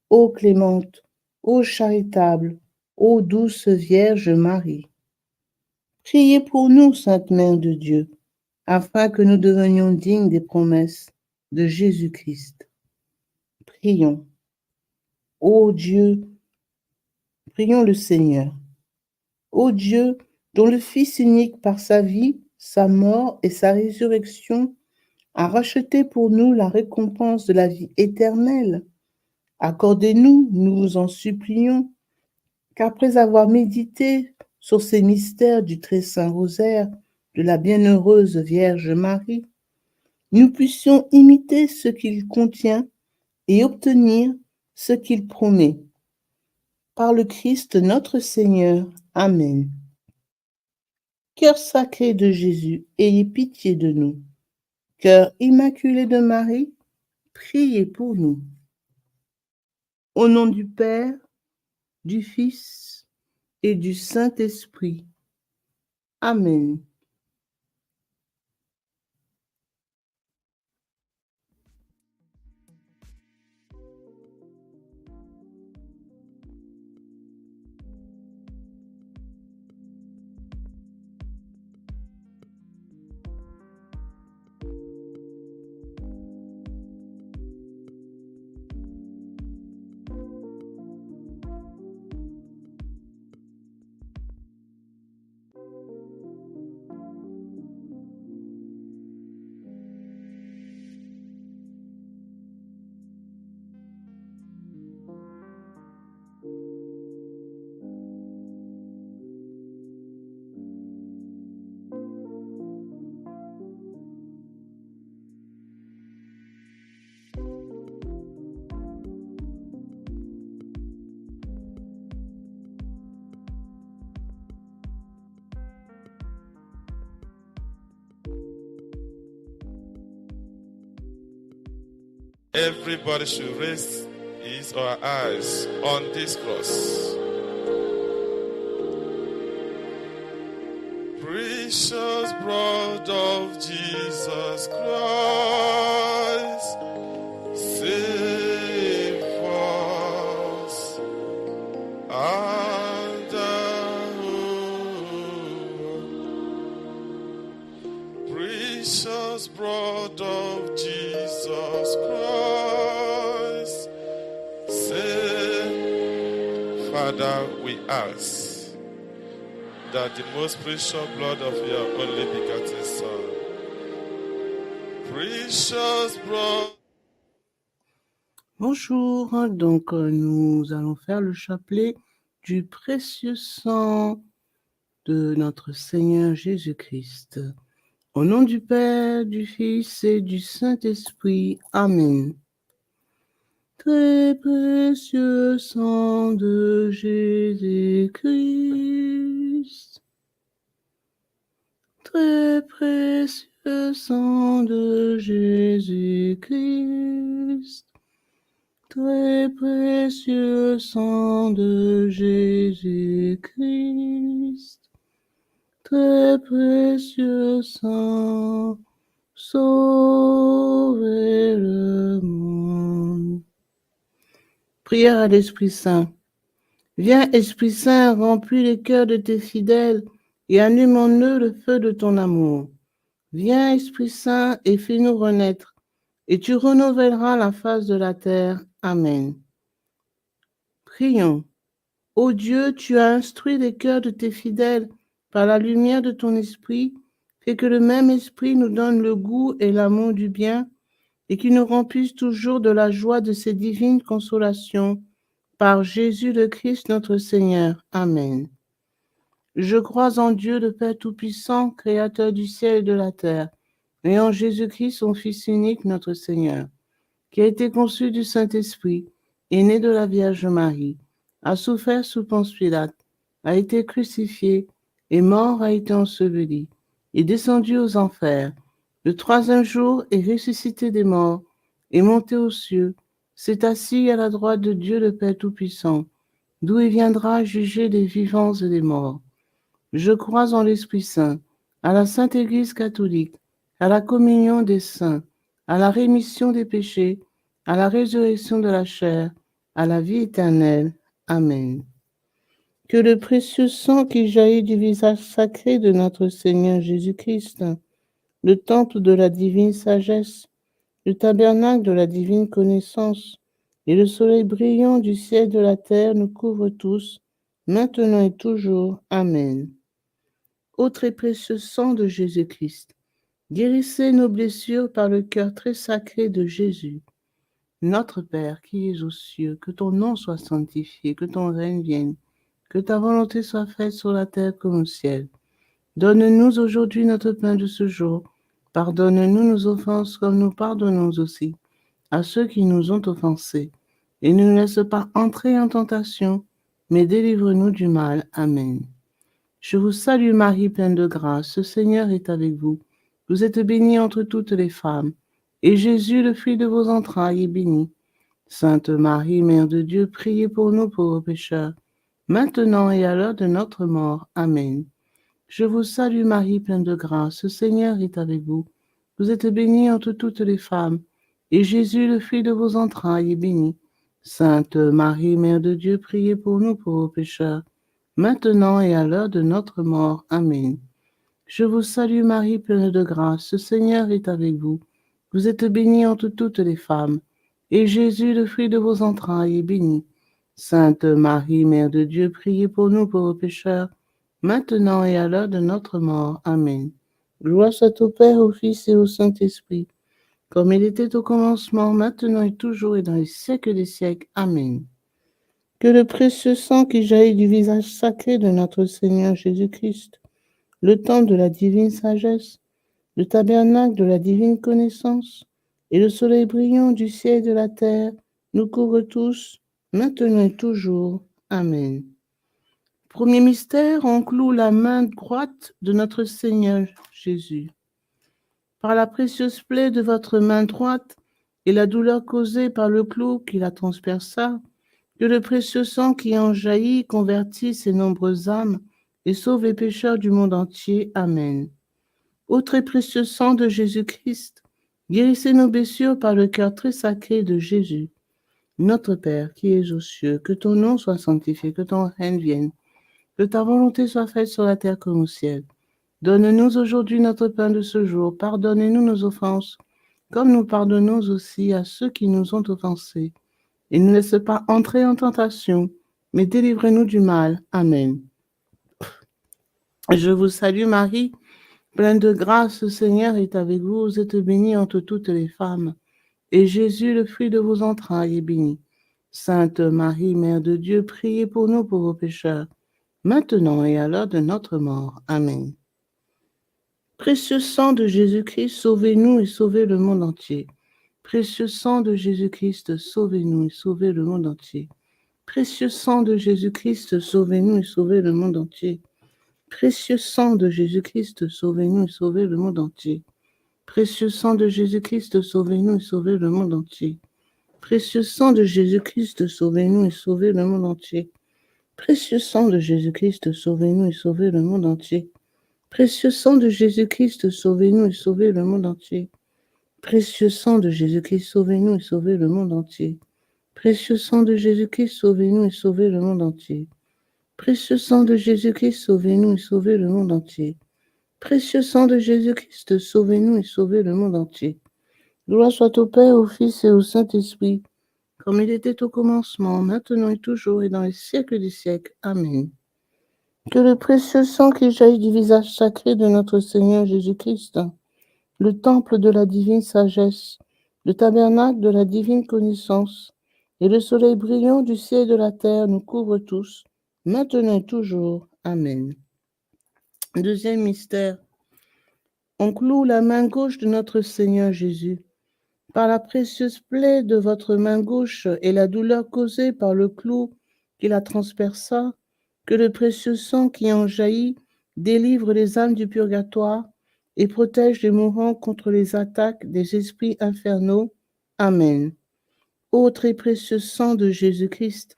Speaker 1: Ô clémente, ô charitable, ô douce Vierge Marie. Priez pour nous, Sainte Mère de Dieu, afin que nous devenions dignes des promesses de Jésus-Christ. Prions. Ô Dieu, prions le Seigneur. Ô Dieu, dont le Fils unique par sa vie, sa mort et sa résurrection a racheté pour nous la récompense de la vie éternelle, accordez-nous, nous vous en supplions, qu'après avoir médité sur ces mystères du très saint rosaire de la bienheureuse Vierge Marie, nous puissions imiter ce qu'il contient et obtenir ce qu'il promet. Par le Christ notre Seigneur. Amen. Cœur sacré de Jésus, ayez pitié de nous. Cœur immaculé de Marie, priez pour nous. Au nom du Père, du Fils et du Saint-Esprit. Amen.
Speaker 2: Everybody should raise his or her eyes on this cross. Precious blood of Jesus Christ, save us and precious blood of Jesus Christ, save. Father, we ask that the most precious blood of your only begotten Son, precious blood.
Speaker 1: Bonjour, donc nous allons faire le chapelet du précieux sang de notre Seigneur Jésus-Christ. Au nom du Père, du Fils et du Saint-Esprit. Amen. Très précieux sang de Jésus-Christ. Très précieux sang de Jésus-Christ. Très précieux sang de Jésus-Christ. Très précieux sang sauver le monde. Prière à l'Esprit Saint. Viens, Esprit Saint, remplis les cœurs de tes fidèles et allume en eux le feu de ton amour. Viens, Esprit Saint, et fais-nous renaître, et tu renouvelleras la face de la terre. Amen. Prions. Ô Dieu, tu as instruit les cœurs de tes fidèles par la lumière de ton esprit, fais que le même esprit nous donne le goût et l'amour du bien, et qu'il nous remplisse toujours de la joie de ces divines consolations. Par Jésus le Christ notre Seigneur. Amen. Je crois en Dieu, le Père Tout-Puissant, Créateur du ciel et de la terre, et en Jésus-Christ, son Fils unique, notre Seigneur, qui a été conçu du Saint-Esprit, est né de la Vierge Marie, a souffert sous Ponce Pilate, a été crucifié, est mort, a été enseveli, est descendu aux enfers. Le troisième jour est ressuscité des morts, est monté aux cieux, s'est assis à la droite de Dieu le Père Tout-Puissant, d'où il viendra juger les vivants et les morts. Je crois en l'Esprit Saint, à la Sainte Église catholique, à la communion des saints, à la rémission des péchés, à la résurrection de la chair, à la vie éternelle. Amen. Que le précieux sang qui jaillit du visage sacré de notre Seigneur Jésus-Christ, le temple de la divine sagesse, le tabernacle de la divine connaissance et le soleil brillant du ciel et de la terre nous couvrent tous, maintenant et toujours. Amen. Ô très précieux sang de Jésus-Christ, guérissez nos blessures par le cœur très sacré de Jésus. Notre Père qui es aux cieux, que ton nom soit sanctifié, que ton règne vienne, que ta volonté soit faite sur la terre comme au ciel. Donne-nous aujourd'hui notre pain de ce jour. Pardonne-nous nos offenses comme nous pardonnons aussi à ceux qui nous ont offensés. Et ne nous laisse pas entrer en tentation, mais délivre-nous du mal. Amen. Je vous salue Marie, pleine de grâce, le Seigneur est avec vous. Vous êtes bénie entre toutes les femmes, et Jésus, le fruit de vos entrailles, est béni. Sainte Marie, Mère de Dieu, priez pour nous pauvres pécheurs, maintenant et à l'heure de notre mort. Amen. Je vous salue Marie, pleine de grâce, le Seigneur est avec vous. Vous êtes bénie entre toutes les femmes, et Jésus, le fruit de vos entrailles, est béni. Sainte Marie, Mère de Dieu, priez pour nous pauvres pécheurs, maintenant et à l'heure de notre mort. Amen. Je vous salue Marie, pleine de grâce, le Seigneur est avec vous. Vous êtes bénie entre toutes les femmes, et Jésus, le fruit de vos entrailles, est béni. Sainte Marie, Mère de Dieu, priez pour nous pauvres pécheurs, maintenant et à l'heure de notre mort. Amen. Gloire soit au Père, au Fils et au Saint-Esprit, comme il était au commencement, maintenant et toujours et dans les siècles des siècles. Amen. Que le précieux sang qui jaillit du visage sacré de notre Seigneur Jésus-Christ, le temple de la divine sagesse, le tabernacle de la divine connaissance et le soleil brillant du ciel et de la terre nous couvrent tous, maintenant et toujours. Amen. Premier mystère, on cloue la main droite de notre Seigneur Jésus. Par la précieuse plaie de votre main droite et la douleur causée par le clou qui la transperça, que le précieux sang qui en jaillit convertisse ces nombreuses âmes et sauve les pécheurs du monde entier. Amen. Ô très précieux sang de Jésus-Christ, guérissez nos blessures par le cœur très sacré de Jésus. Notre Père qui es aux cieux, que ton nom soit sanctifié, que ton règne vienne, que ta volonté soit faite sur la terre comme au ciel. Donne-nous aujourd'hui notre pain de ce jour. Pardonnez-nous nos offenses, comme nous pardonnons aussi à ceux qui nous ont offensés. Et ne laisse pas entrer en tentation, mais délivrez-nous du mal. Amen. Je vous salue Marie, pleine de grâce, le Seigneur est avec vous. Vous êtes bénie entre toutes les femmes, et Jésus, le fruit de vos entrailles, est béni. Sainte Marie, Mère de Dieu, priez pour nous pauvres pécheurs, maintenant et à l'heure de notre mort. Amen. Précieux sang de Jésus-Christ, sauvez-nous et sauvez le monde entier. Précieux sang de Jésus-Christ, sauvez-nous et sauvez le monde entier. Précieux sang de Jésus-Christ, sauvez-nous et sauvez le monde entier. Précieux sang de Jésus-Christ, sauvez-nous et sauvez le monde entier. Précieux sang de Jésus-Christ, sauvez-nous et sauvez le monde entier. Précieux sang de Jésus-Christ, sauvez-nous et sauvez le monde entier. Précieux sang de Jésus-Christ, sauvez-nous et sauvez le monde entier. Précieux sang de Jésus-Christ, sauvez-nous et sauvez le monde entier. Précieux sang de Jésus-Christ, sauvez-nous et sauvez le monde entier. Précieux sang de Jésus-Christ, sauvez-nous et sauvez le monde entier. Précieux sang de Jésus-Christ, sauvez-nous et sauvez le monde entier. Précieux sang de Jésus-Christ, sauvez-nous et sauvez le monde entier. Gloire soit au Père, au Fils et au Saint-Esprit, comme il était au commencement, maintenant et toujours, et dans les siècles des siècles. Amen. Que le précieux sang qui jaillit du visage sacré de notre Seigneur Jésus-Christ, le temple de la divine sagesse, le tabernacle de la divine connaissance, et le soleil brillant du ciel et de la terre nous couvrent tous, maintenant et toujours. Amen. Deuxième mystère. On cloue la main gauche de notre Seigneur Jésus. Par la précieuse plaie de votre main gauche et la douleur causée par le clou qui la transperça, que le précieux sang qui en jaillit délivre les âmes du purgatoire et protège les mourants contre les attaques des esprits infernaux. Amen. Ô très précieux sang de Jésus-Christ,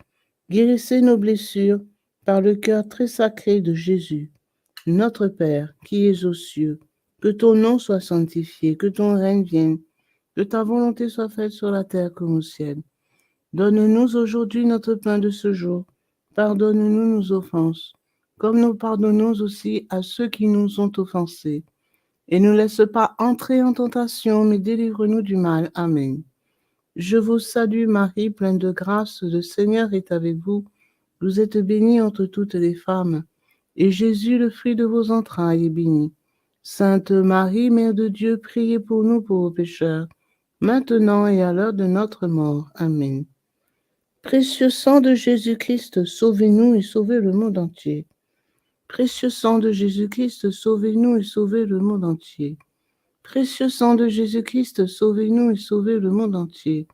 Speaker 1: guérissez nos blessures par le cœur très sacré de Jésus. Notre Père, qui es aux cieux, que ton nom soit sanctifié, que ton règne vienne, que ta volonté soit faite sur la terre comme au ciel. Donne-nous aujourd'hui notre pain de ce jour. Pardonne-nous nos offenses, comme nous pardonnons aussi à ceux qui nous ont offensés. Et ne laisse pas entrer en tentation, mais délivre-nous du mal. Amen. Je vous salue Marie, pleine de grâce, le Seigneur est avec vous. Vous êtes bénie entre toutes les femmes, et Jésus, le fruit de vos entrailles, est béni. Sainte Marie, Mère de Dieu, priez pour nous pauvres pécheurs, maintenant et à l'heure de notre mort. Amen. Précieux sang de Jésus-Christ, sauvez-nous et sauvez le monde entier. Précieux sang de Jésus-Christ, sauvez-nous et sauvez le monde entier. Précieux sang de Jésus-Christ, sauvez-nous et sauvez le monde entier.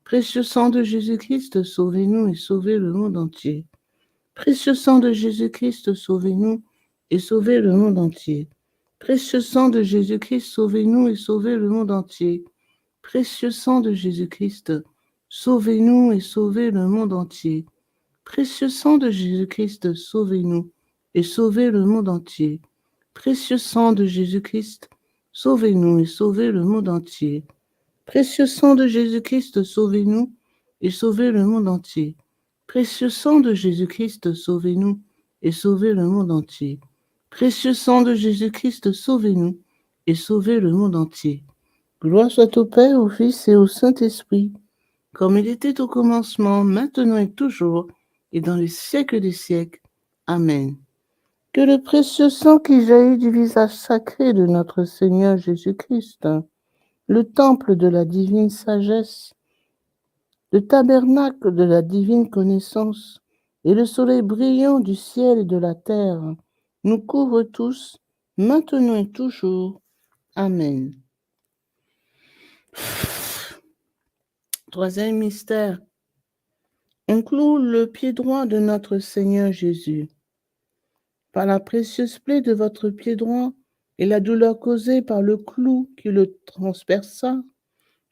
Speaker 1: Précieux sang de Jésus-Christ, sauvez-nous et sauvez le monde entier. Précieux sang de Jésus-Christ, sauvez-nous et sauvez le monde entier. Précieux sang de Jésus-Christ, sauvez-nous et sauvez le monde entier. Précieux sang de Jésus-Christ, sauvez-nous et sauvez le monde entier. Précieux sang de Jésus-Christ, sauvez-nous et sauvez le monde entier. Précieux sang de Jésus-Christ, sauvez-nous et sauvez le monde entier. Précieux sang de Jésus-Christ, sauvez-nous et sauvez le monde entier. Précieux sang de Jésus-Christ, sauvez-nous et sauvez le monde entier. Précieux sang de Jésus-Christ, sauvez-nous et sauvez le monde entier. Gloire soit au Père, au Fils et au Saint-Esprit, comme il était au commencement, maintenant et toujours, et dans les siècles des siècles. Amen. Que le précieux sang qui jaillit du visage sacré de notre Seigneur Jésus-Christ, le temple de la divine sagesse, le tabernacle de la divine connaissance et le soleil brillant du ciel et de la terre nous couvrent tous, maintenant et toujours. Amen. Troisième mystère. On cloue le pied droit de notre Seigneur Jésus. Par la précieuse plaie de votre pied droit et la douleur causée par le clou qui le transperça,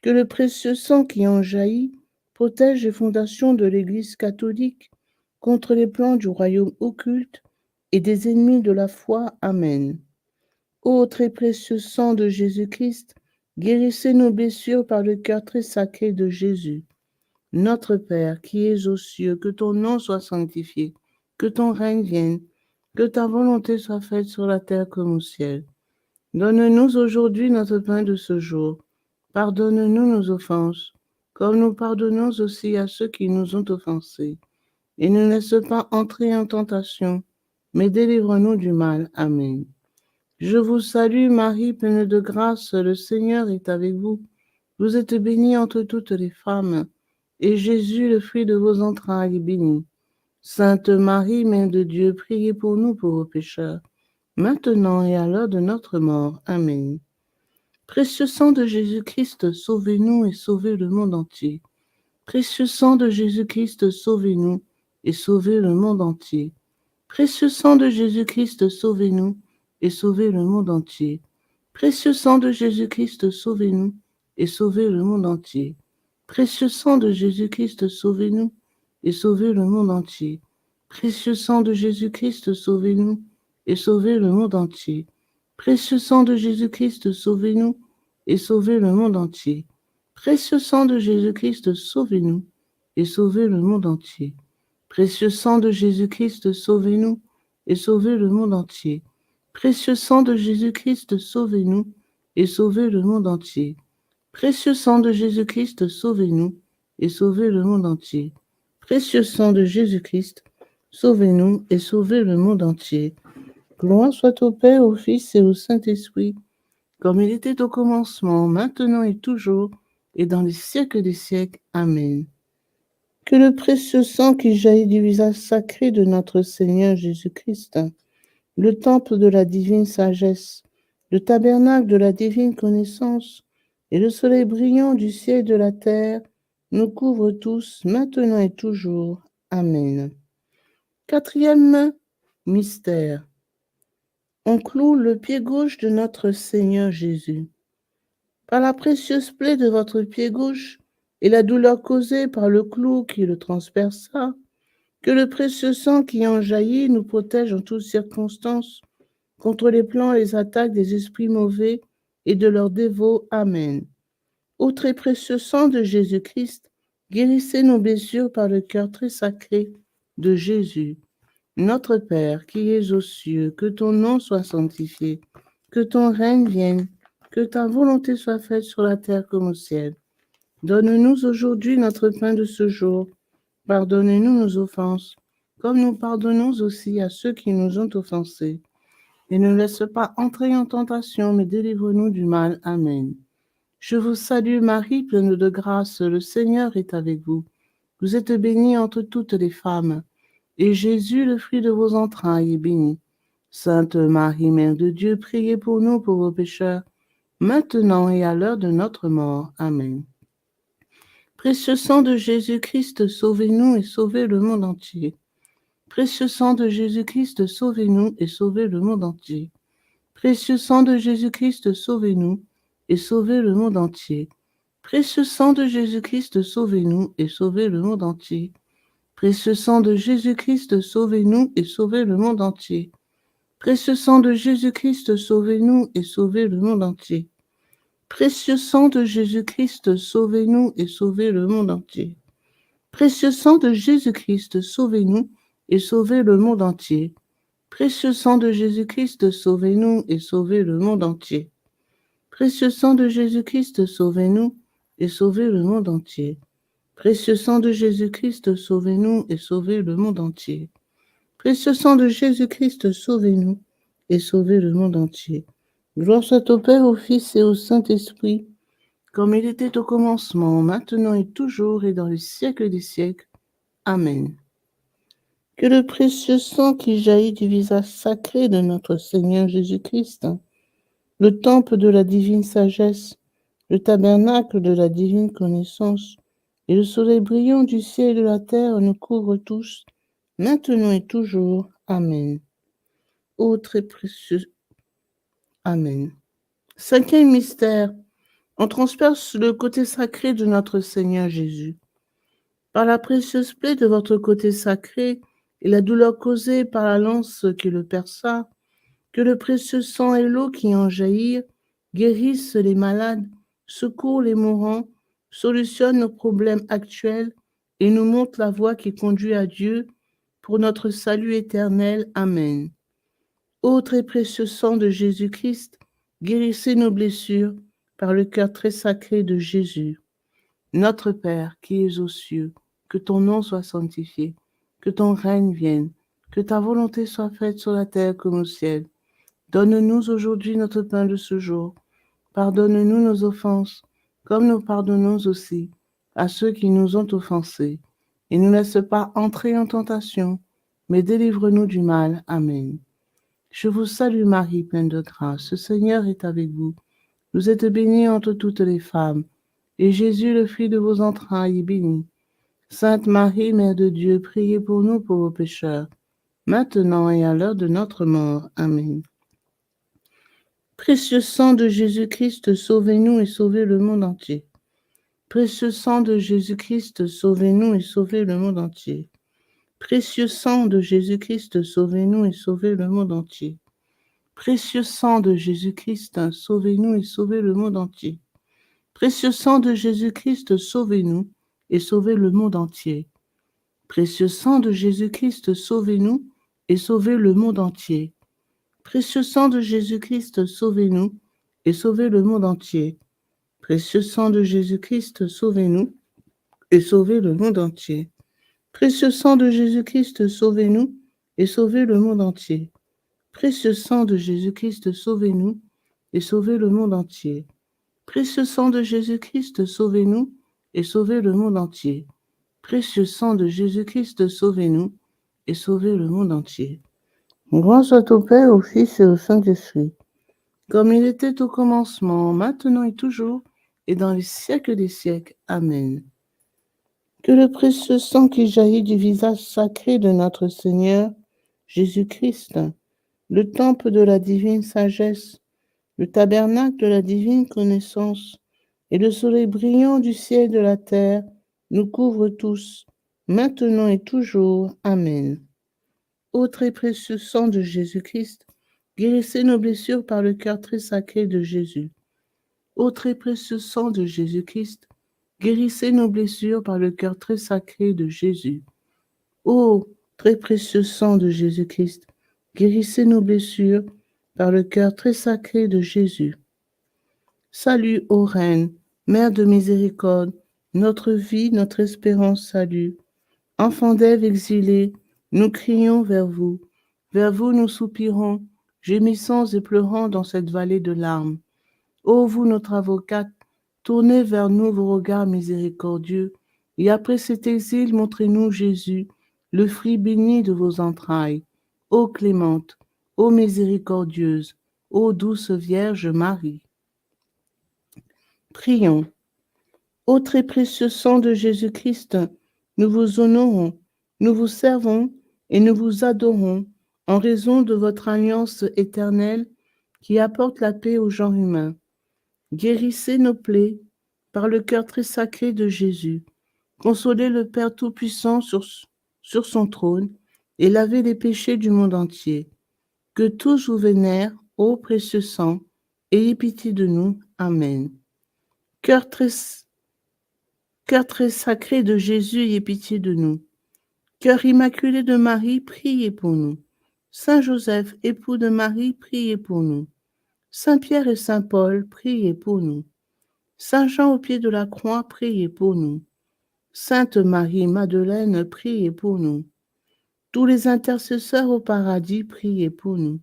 Speaker 1: que le précieux sang qui en jaillit protège les fondations de l'Église catholique contre les plans du royaume occulte et des ennemis de la foi. Amen. Ô très précieux sang de Jésus-Christ, guérissez nos blessures par le cœur très sacré de Jésus. Notre Père, qui es aux cieux, que ton nom soit sanctifié, que ton règne vienne, que ta volonté soit faite sur la terre comme au ciel. Donne-nous aujourd'hui notre pain de ce jour. Pardonne-nous nos offenses, comme nous pardonnons aussi à ceux qui nous ont offensés. Et ne laisse pas entrer en tentation, mais délivre-nous du mal. Amen. Je vous salue Marie, pleine de grâce, le Seigneur est avec vous. Vous êtes bénie entre toutes les femmes, et Jésus, le fruit de vos entrailles, est béni. Sainte Marie, Mère de Dieu, priez pour nous pauvres pécheurs, maintenant et à l'heure de notre mort. Amen. Précieux sang de Jésus-Christ, sauvez-nous et sauvez le monde entier. Précieux sang de Jésus-Christ, sauvez-nous et sauvez le monde entier. Précieux sang de Jésus-Christ, sauvez-nous et sauvez le monde entier. Précieux sang de Jésus-Christ, sauvez-nous et sauvez le monde entier. Précieux sang de Jésus-Christ, sauvez-nous et sauvez le monde entier. Précieux sang de Jésus-Christ, sauvez-nous et sauvez le monde entier. Précieux sang de Jésus-Christ, sauvez-nous et sauvez le monde entier. Précieux sang de Jésus-Christ, sauvez-nous et sauvez le monde entier. Précieux sang de Jésus-Christ, sauvez-nous et sauvez le monde entier. Précieux sang de Jésus-Christ, sauvez-nous et sauvez le monde entier. Précieux sang de Jésus-Christ, sauvez-nous et sauvez le monde entier. Précieux sang de Jésus-Christ, sauvez-nous et sauvez le monde entier. Gloire soit au Père, au Fils et au Saint-Esprit, comme il était au commencement, maintenant et toujours, et dans les siècles des siècles. Amen. Que le précieux sang qui jaillit du visage sacré de notre Seigneur Jésus-Christ, le temple de la divine sagesse, le tabernacle de la divine connaissance, et le soleil brillant du ciel et de la terre, nous couvre tous, maintenant et toujours. Amen. Quatrième mystère. On cloue le pied gauche de notre Seigneur Jésus. Par la précieuse plaie de votre pied gauche et la douleur causée par le clou qui le transperça, que le précieux sang qui en jaillit nous protège en toutes circonstances contre les plans et les attaques des esprits mauvais et de leurs dévots. Amen. Ô très précieux sang de Jésus-Christ, guérissez nos blessures par le cœur très sacré de Jésus. Notre Père qui es aux cieux, que ton nom soit sanctifié, que ton règne vienne, que ta volonté soit faite sur la terre comme au ciel. Donne-nous aujourd'hui notre pain de ce jour. Pardonnez-nous nos offenses, comme nous pardonnons aussi à ceux qui nous ont offensés. Et ne laisse pas entrer en tentation, mais délivre-nous du mal. Amen. Je vous salue Marie, pleine de grâce, le Seigneur est avec vous. Vous êtes bénie entre toutes les femmes, et Jésus, le fruit de vos entrailles, est béni. Sainte Marie, Mère de Dieu, priez pour nous pauvres pécheurs, maintenant et à l'heure de notre mort. Amen. Précieux sang de Jésus-Christ, sauvez-nous et sauvez le monde entier. Précieux sang de Jésus-Christ, sauvez-nous et sauvez le monde entier. Précieux sang de Jésus-Christ, sauvez-nous et sauvez le monde entier. Précieux sang de Jésus-Christ, sauvez-nous et sauvez le monde entier. Précieux sang de Jésus-Christ, sauvez-nous et sauvez le monde entier. Précieux sang de Jésus-Christ, sauvez-nous et sauvez le monde entier. Précieux sang de Jésus-Christ, sauvez-nous et sauvez le monde entier. Précieux sang de Jésus-Christ, sauvez-nous et sauvez le monde entier. Précieux sang de Jésus-Christ, sauvez-nous et sauvez le monde entier. Précieux sang de Jésus-Christ, sauvez-nous et sauvez le monde entier. Précieux sang de Jésus-Christ, sauvez-nous et sauvez le monde entier. Précieux sang de Jésus-Christ, sauvez-nous et sauvez le monde entier. Gloire soit au Père, au Fils et au Saint-Esprit, comme il était au commencement, maintenant et toujours, et dans les siècles des siècles. Amen. Que le précieux sang qui jaillit du visage sacré de notre Seigneur Jésus-Christ, le temple de la divine sagesse, le tabernacle de la divine connaissance, et le soleil brillant du ciel et de la terre nous couvre tous, maintenant et toujours. Amen. Ô très précieux. Amen. Cinquième mystère. On transperce le côté sacré de notre Seigneur Jésus. Par la précieuse plaie de votre côté sacré et la douleur causée par la lance qui le perça, que le précieux sang et l'eau qui en jaillit guérissent les malades, secourent les mourants, solutionnent nos problèmes actuels et nous montrent la voie qui conduit à Dieu pour notre salut éternel. Amen. Ô très précieux sang de Jésus-Christ, guérissez nos blessures par le cœur très sacré de Jésus. Notre Père qui es aux cieux, que ton nom soit sanctifié, que ton règne vienne, que ta volonté soit faite sur la terre comme au ciel. Donne-nous aujourd'hui notre pain de ce jour. Pardonne-nous nos offenses, comme nous pardonnons aussi à ceux qui nous ont offensés. Et ne laisse pas entrer en tentation, mais délivre-nous du mal. Amen. Je vous salue Marie, pleine de grâce. Le Seigneur est avec vous. Vous êtes bénie entre toutes les femmes, et Jésus, le fruit de vos entrailles, est béni. Sainte Marie, Mère de Dieu, priez pour nous pauvres pécheurs, maintenant et à l'heure de notre mort. Amen. Précieux sang de Jésus-Christ, sauvez-nous et sauvez le monde entier. Précieux sang de Jésus-Christ, sauvez-nous et sauvez le monde entier. Précieux sang de Jésus-Christ, sauvez-nous et sauvez le monde entier. Précieux sang de Jésus-Christ, sauvez-nous et sauvez le monde entier. Précieux sang de Jésus-Christ, sauvez-nous et sauvez le monde entier. Précieux sang de Jésus-Christ, sauvez-nous et sauvez le monde entier. Précieux sang de Jésus-Christ, sauvez-nous et sauvez le monde entier. Précieux sang de Jésus-Christ, sauvez-nous et sauvez le monde entier. Précieux sang de Jésus-Christ, sauvez-nous et sauvez le monde entier. Précieux sang de Jésus-Christ, sauvez-nous et sauvez le monde entier. Précieux sang de Jésus-Christ, sauvez-nous et sauvez le monde entier. Précieux sang de Jésus-Christ, sauvez-nous et sauvez le monde entier. Gloire soit au Père, au Fils et au Saint-Esprit, comme il était au commencement, maintenant et toujours, et dans les siècles des siècles. Amen. Que le précieux sang qui jaillit du visage sacré de notre Seigneur Jésus-Christ, le temple de la divine sagesse, le tabernacle de la divine connaissance, et le soleil brillant du ciel et de la terre, nous couvre tous, maintenant et toujours. Amen. Ô très précieux sang de Jésus-Christ, guérissez nos blessures par le cœur très sacré de Jésus. Ô très précieux sang de Jésus-Christ, guérissez nos blessures par le cœur très sacré de Jésus. Ô très précieux sang de Jésus-Christ, guérissez nos blessures par le cœur très sacré de Jésus. Salut, ô Reine, Mère de miséricorde, notre vie, notre espérance, salut. Enfants d'Ève exilés, nous crions vers vous nous soupirons, gémissant et pleurant dans cette vallée de larmes. Ô vous, notre avocate, tournez vers nous vos regards miséricordieux, et après cet exil, montrez-nous Jésus, le fruit béni de vos entrailles. Ô clémente, ô miséricordieuse, ô douce Vierge Marie. Prions. Ô très précieux sang de Jésus-Christ, nous vous honorons, nous vous servons et nous vous adorons en raison de votre alliance éternelle qui apporte la paix au genre humain. Guérissez nos plaies par le cœur très sacré de Jésus. Consolez le Père Tout-Puissant sur son trône et lavez les péchés du monde entier. Que tous vous vénèrent, ô précieux sang, ayez pitié de nous. Amen. Cœur très sacré de Jésus, ayez pitié de nous. Cœur immaculé de Marie, priez pour nous. Saint Joseph, époux de Marie, priez pour nous. Saint Pierre et Saint Paul, priez pour nous. Saint Jean au pied de la croix, priez pour nous. Sainte Marie-Madeleine, priez pour nous. Tous les intercesseurs au paradis, priez pour nous.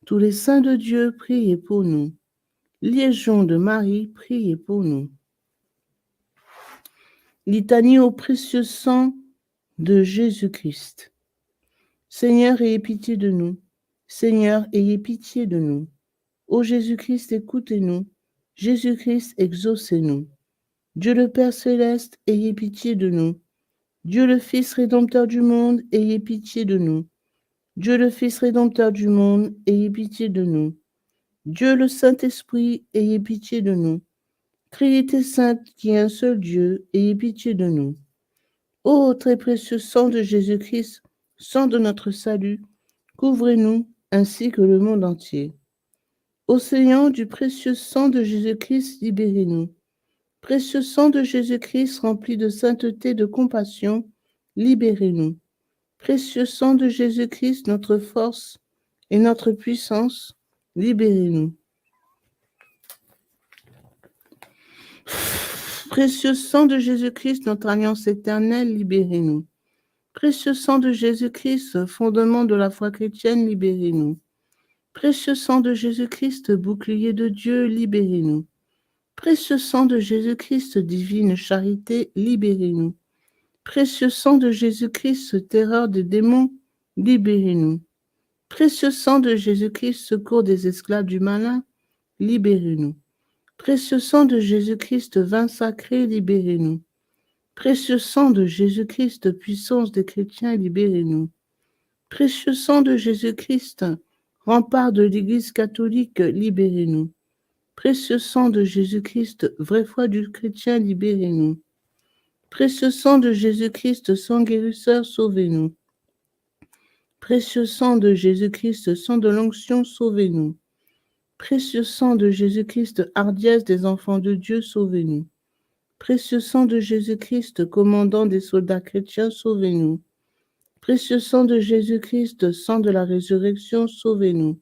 Speaker 1: Tous les saints de Dieu, priez pour nous. Légion de Marie, priez pour nous. Litanie au précieux sang de Jésus-Christ. Seigneur, ayez pitié de nous. Seigneur, ayez pitié de nous. Ô Jésus-Christ, écoutez-nous. Jésus-Christ, exaucez-nous. Dieu le Père céleste, ayez pitié de nous. Dieu le Fils rédempteur du monde, ayez pitié de nous. Dieu le Fils rédempteur du monde, ayez pitié de nous. Dieu le Saint-Esprit, ayez pitié de nous. Trinité sainte, qui est un seul Dieu, ayez pitié de nous. Ô très précieux sang de Jésus-Christ, sang de notre salut, couvrez-nous ainsi que le monde entier. Océan du précieux sang de Jésus-Christ, libérez-nous. Précieux sang de Jésus-Christ rempli de sainteté, de compassion, libérez-nous. Précieux sang de Jésus-Christ, notre force et notre puissance, libérez-nous. Précieux sang de Jésus-Christ, notre alliance éternelle, libérez-nous. Précieux sang de Jésus-Christ, fondement de la foi chrétienne, libérez-nous. Précieux sang de Jésus-Christ, bouclier de Dieu, libérez-nous. Précieux sang de Jésus-Christ, divine charité, libérez-nous. Précieux sang de Jésus-Christ, terreur des démons, libérez-nous. Précieux sang de Jésus-Christ, secours des esclaves du malin, libérez-nous. Précieux sang de Jésus-Christ, vin sacré, libérez-nous. Précieux sang de Jésus-Christ, puissance des chrétiens, libérez-nous. Précieux sang de Jésus-Christ, rempart de l'Église catholique, libérez-nous. Précieux sang de Jésus-Christ, vraie foi du chrétien, libérez-nous. Précieux sang de Jésus-Christ, sang guérisseur, sauvez-nous. Précieux sang de Jésus-Christ, sang de l'onction, sauvez-nous. Précieux sang de Jésus-Christ, hardiesse des enfants de Dieu, sauvez-nous. Précieux sang de Jésus-Christ, commandant des soldats chrétiens, sauvez-nous. Précieux sang de Jésus-Christ, sang de la résurrection, sauvez-nous.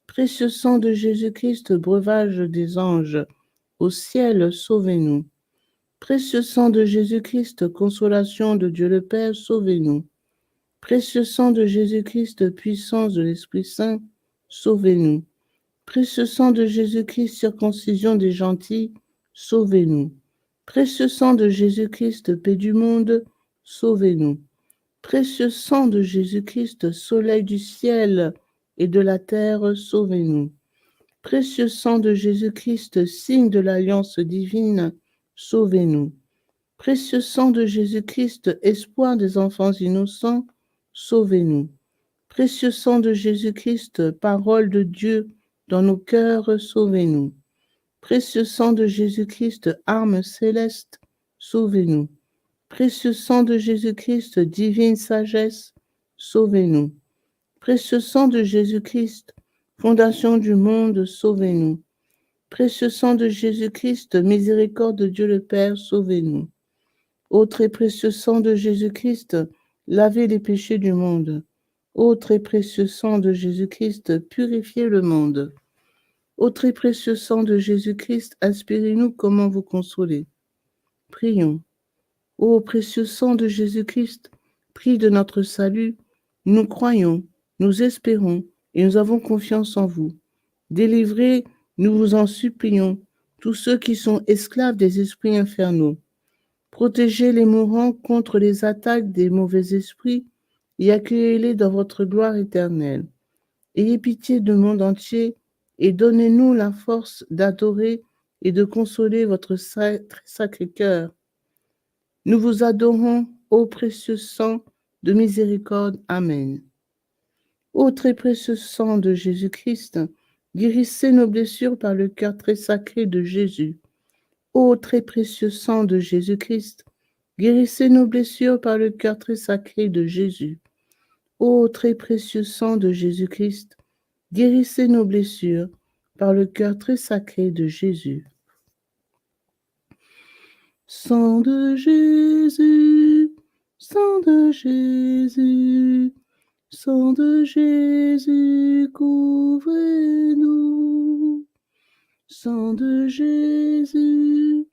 Speaker 1: Précieux sang de Jésus-Christ, breuvage des anges, au ciel, sauvez-nous. Précieux sang de Jésus-Christ, consolation de Dieu le Père, sauvez-nous. Précieux sang de Jésus-Christ, puissance de l'Esprit Saint, sauvez-nous. Précieux sang de Jésus-Christ, circoncision des gentils, sauvez-nous. Précieux sang de Jésus-Christ, paix du monde, sauvez-nous. Précieux sang de Jésus-Christ, soleil du ciel et de la terre, sauvez-nous. Précieux sang de Jésus-Christ, signe de l'alliance divine, sauvez-nous. Précieux sang de Jésus-Christ, espoir des enfants innocents, sauvez-nous. Précieux sang de Jésus-Christ, parole de Dieu dans nos cœurs, sauvez-nous. Précieux sang de Jésus-Christ, arme céleste, sauvez-nous. Précieux sang de Jésus-Christ, divine sagesse, sauvez-nous. Précieux sang de Jésus-Christ, fondation du monde, sauvez-nous. Précieux sang de Jésus-Christ, miséricorde de Dieu le Père, sauvez-nous. Ô très précieux sang de Jésus-Christ, lavez les péchés du monde. Ô très précieux sang de Jésus-Christ, purifiez le monde. Ô très précieux sang de Jésus-Christ, inspirez-nous comment vous consoler. Prions. Ô précieux sang de Jésus-Christ, prix de notre salut, nous croyons, nous espérons et nous avons confiance en vous. Délivrez, nous vous en supplions, tous ceux qui sont esclaves des esprits infernaux. Protégez les mourants contre les attaques des mauvais esprits et accueillez-les dans votre gloire éternelle. Ayez pitié du monde entier et donnez-nous la force d'adorer et de consoler votre très sacré cœur. Nous vous adorons, ô précieux sang de miséricorde. Amen. Ô très précieux sang de Jésus-Christ, guérissez nos blessures par le cœur très sacré de Jésus. Ô très précieux sang de Jésus-Christ, guérissez nos blessures par le cœur très sacré de Jésus. Ô très précieux sang de Jésus-Christ, guérissez nos blessures par le cœur très sacré de Jésus. Sang de Jésus, sang de Jésus, sang de Jésus, couvrez-nous. Sang de Jésus,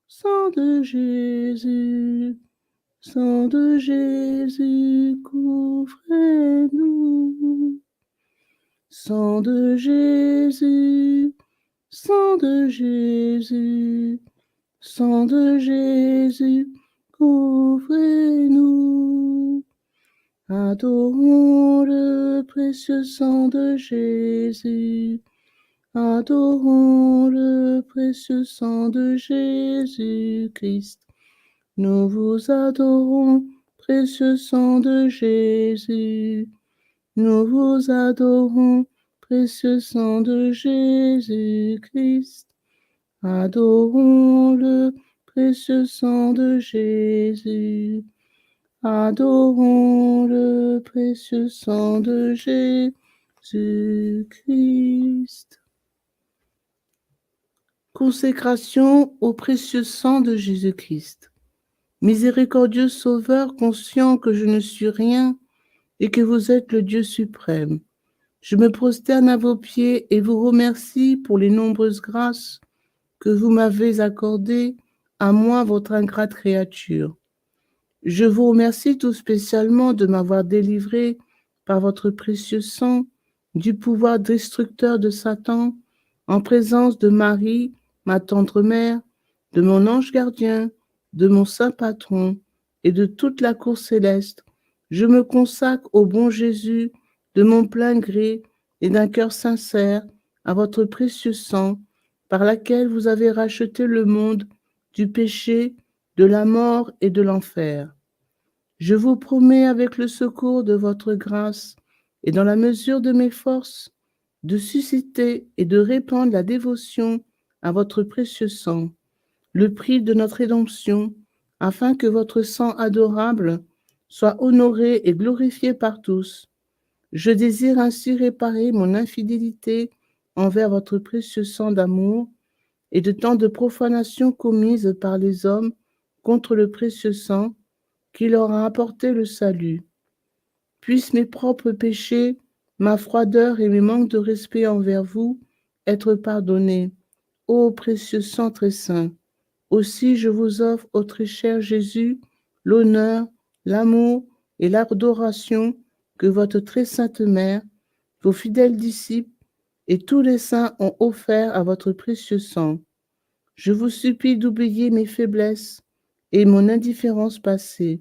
Speaker 1: sang de Jésus, sang de Jésus, couvrez-nous. Sang de Jésus, sang de Jésus, sang de Jésus, couvrez-nous. Adorons le précieux sang de Jésus. Adorons le précieux sang de Jésus-Christ. Nous vous adorons, précieux sang de Jésus. Nous vous adorons, précieux sang de Jésus-Christ. Adorons le précieux sang de Jésus. Adorons le précieux sang de Jésus-Christ. Consécration au précieux sang de Jésus-Christ. Miséricordieux Sauveur, conscient que je ne suis rien et que vous êtes le Dieu suprême, je me prosterne à vos pieds et vous remercie pour les nombreuses grâces que vous m'avez accordées, à moi, votre ingrate créature. Je vous remercie tout spécialement de m'avoir délivré par votre précieux sang du pouvoir destructeur de Satan, en présence de Marie, ma tendre mère, de mon ange gardien, de mon saint patron et de toute la cour céleste. Je me consacre au bon Jésus de mon plein gré et d'un cœur sincère à votre précieux sang, par laquelle vous avez racheté le monde du péché, de la mort et de l'enfer. Je vous promets, avec le secours de votre grâce et dans la mesure de mes forces, de susciter et de répandre la dévotion à votre précieux sang, le prix de notre rédemption, afin que votre sang adorable soit honoré et glorifié par tous. Je désire ainsi réparer mon infidélité envers votre précieux sang d'amour et de tant de profanations commises par les hommes contre le précieux sang qui leur a apporté le salut. Puissent mes propres péchés, ma froideur et mes manques de respect envers vous être pardonnés, ô précieux sang très saint. Aussi je vous offre, ô très cher Jésus, l'honneur, l'amour et l'adoration que votre très sainte mère, vos fidèles disciples et tous les saints ont offert à votre précieux sang. Je vous supplie d'oublier mes faiblesses et mon indifférence passée,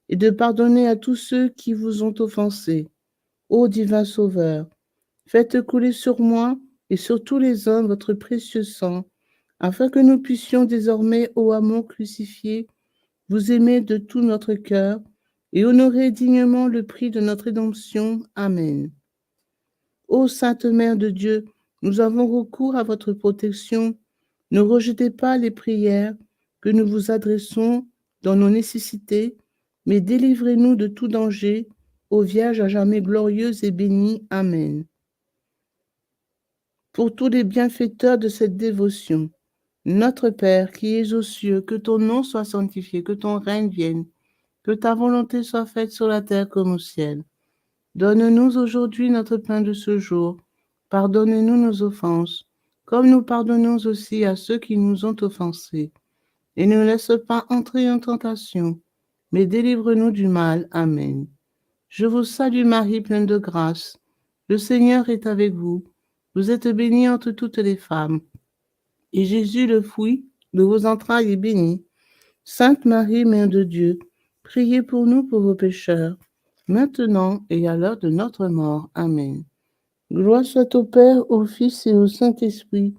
Speaker 1: et de pardonner à tous ceux qui vous ont offensé. Ô divin Sauveur, faites couler sur moi et sur tous les hommes votre précieux sang, afin que nous puissions désormais, ô amour crucifié, vous aimer de tout notre cœur et honorer dignement le prix de notre rédemption. Amen. Ô Sainte Mère de Dieu, nous avons recours à votre protection. Ne rejetez pas les prières que nous vous adressons dans nos nécessités, mais délivrez-nous de tout danger, ô Vierge à jamais glorieuse et bénie. Amen. Pour tous les bienfaiteurs de cette dévotion, notre Père qui es aux cieux, que ton nom soit sanctifié, que ton règne vienne, que ta volonté soit faite sur la terre comme au ciel. Donne-nous aujourd'hui notre pain de ce jour. Pardonne-nous nos offenses, comme nous pardonnons aussi à ceux qui nous ont offensés. Et ne nous laisse pas entrer en tentation, mais délivre-nous du mal. Amen. Je vous salue Marie, pleine de grâce. Le Seigneur est avec vous. Vous êtes bénie entre toutes les femmes. Et Jésus, le fruit de vos entrailles, est béni. Sainte Marie, Mère de Dieu, priez pour nous pauvres pécheurs, maintenant et à l'heure de notre mort. Amen. Gloire soit au Père, au Fils et au Saint-Esprit,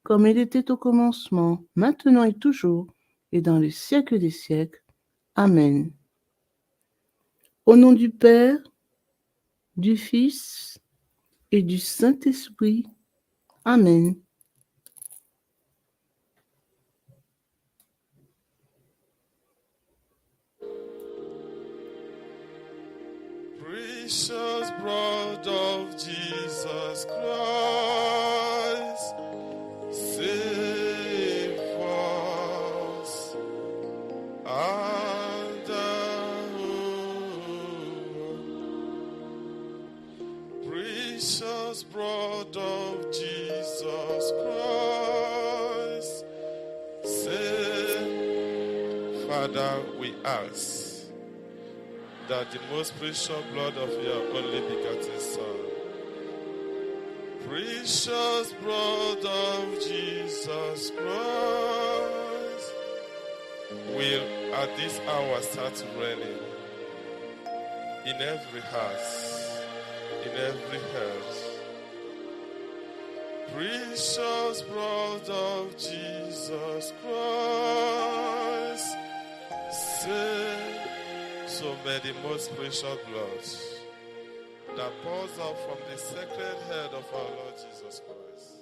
Speaker 1: comme il était au commencement, maintenant et toujours, et dans les siècles des siècles. Amen. Au nom du Père, du Fils et du Saint-Esprit. Amen.
Speaker 2: Precious blood of Jesus Christ, save us and precious blood of Jesus Christ, save. Father, we ask that the most precious blood of your only begotten Son, precious blood of Jesus Christ, will at this hour start raining in every house, in every house. Precious blood of Jesus Christ, save. So may the most precious blood that pours out from the sacred head of our Lord Jesus Christ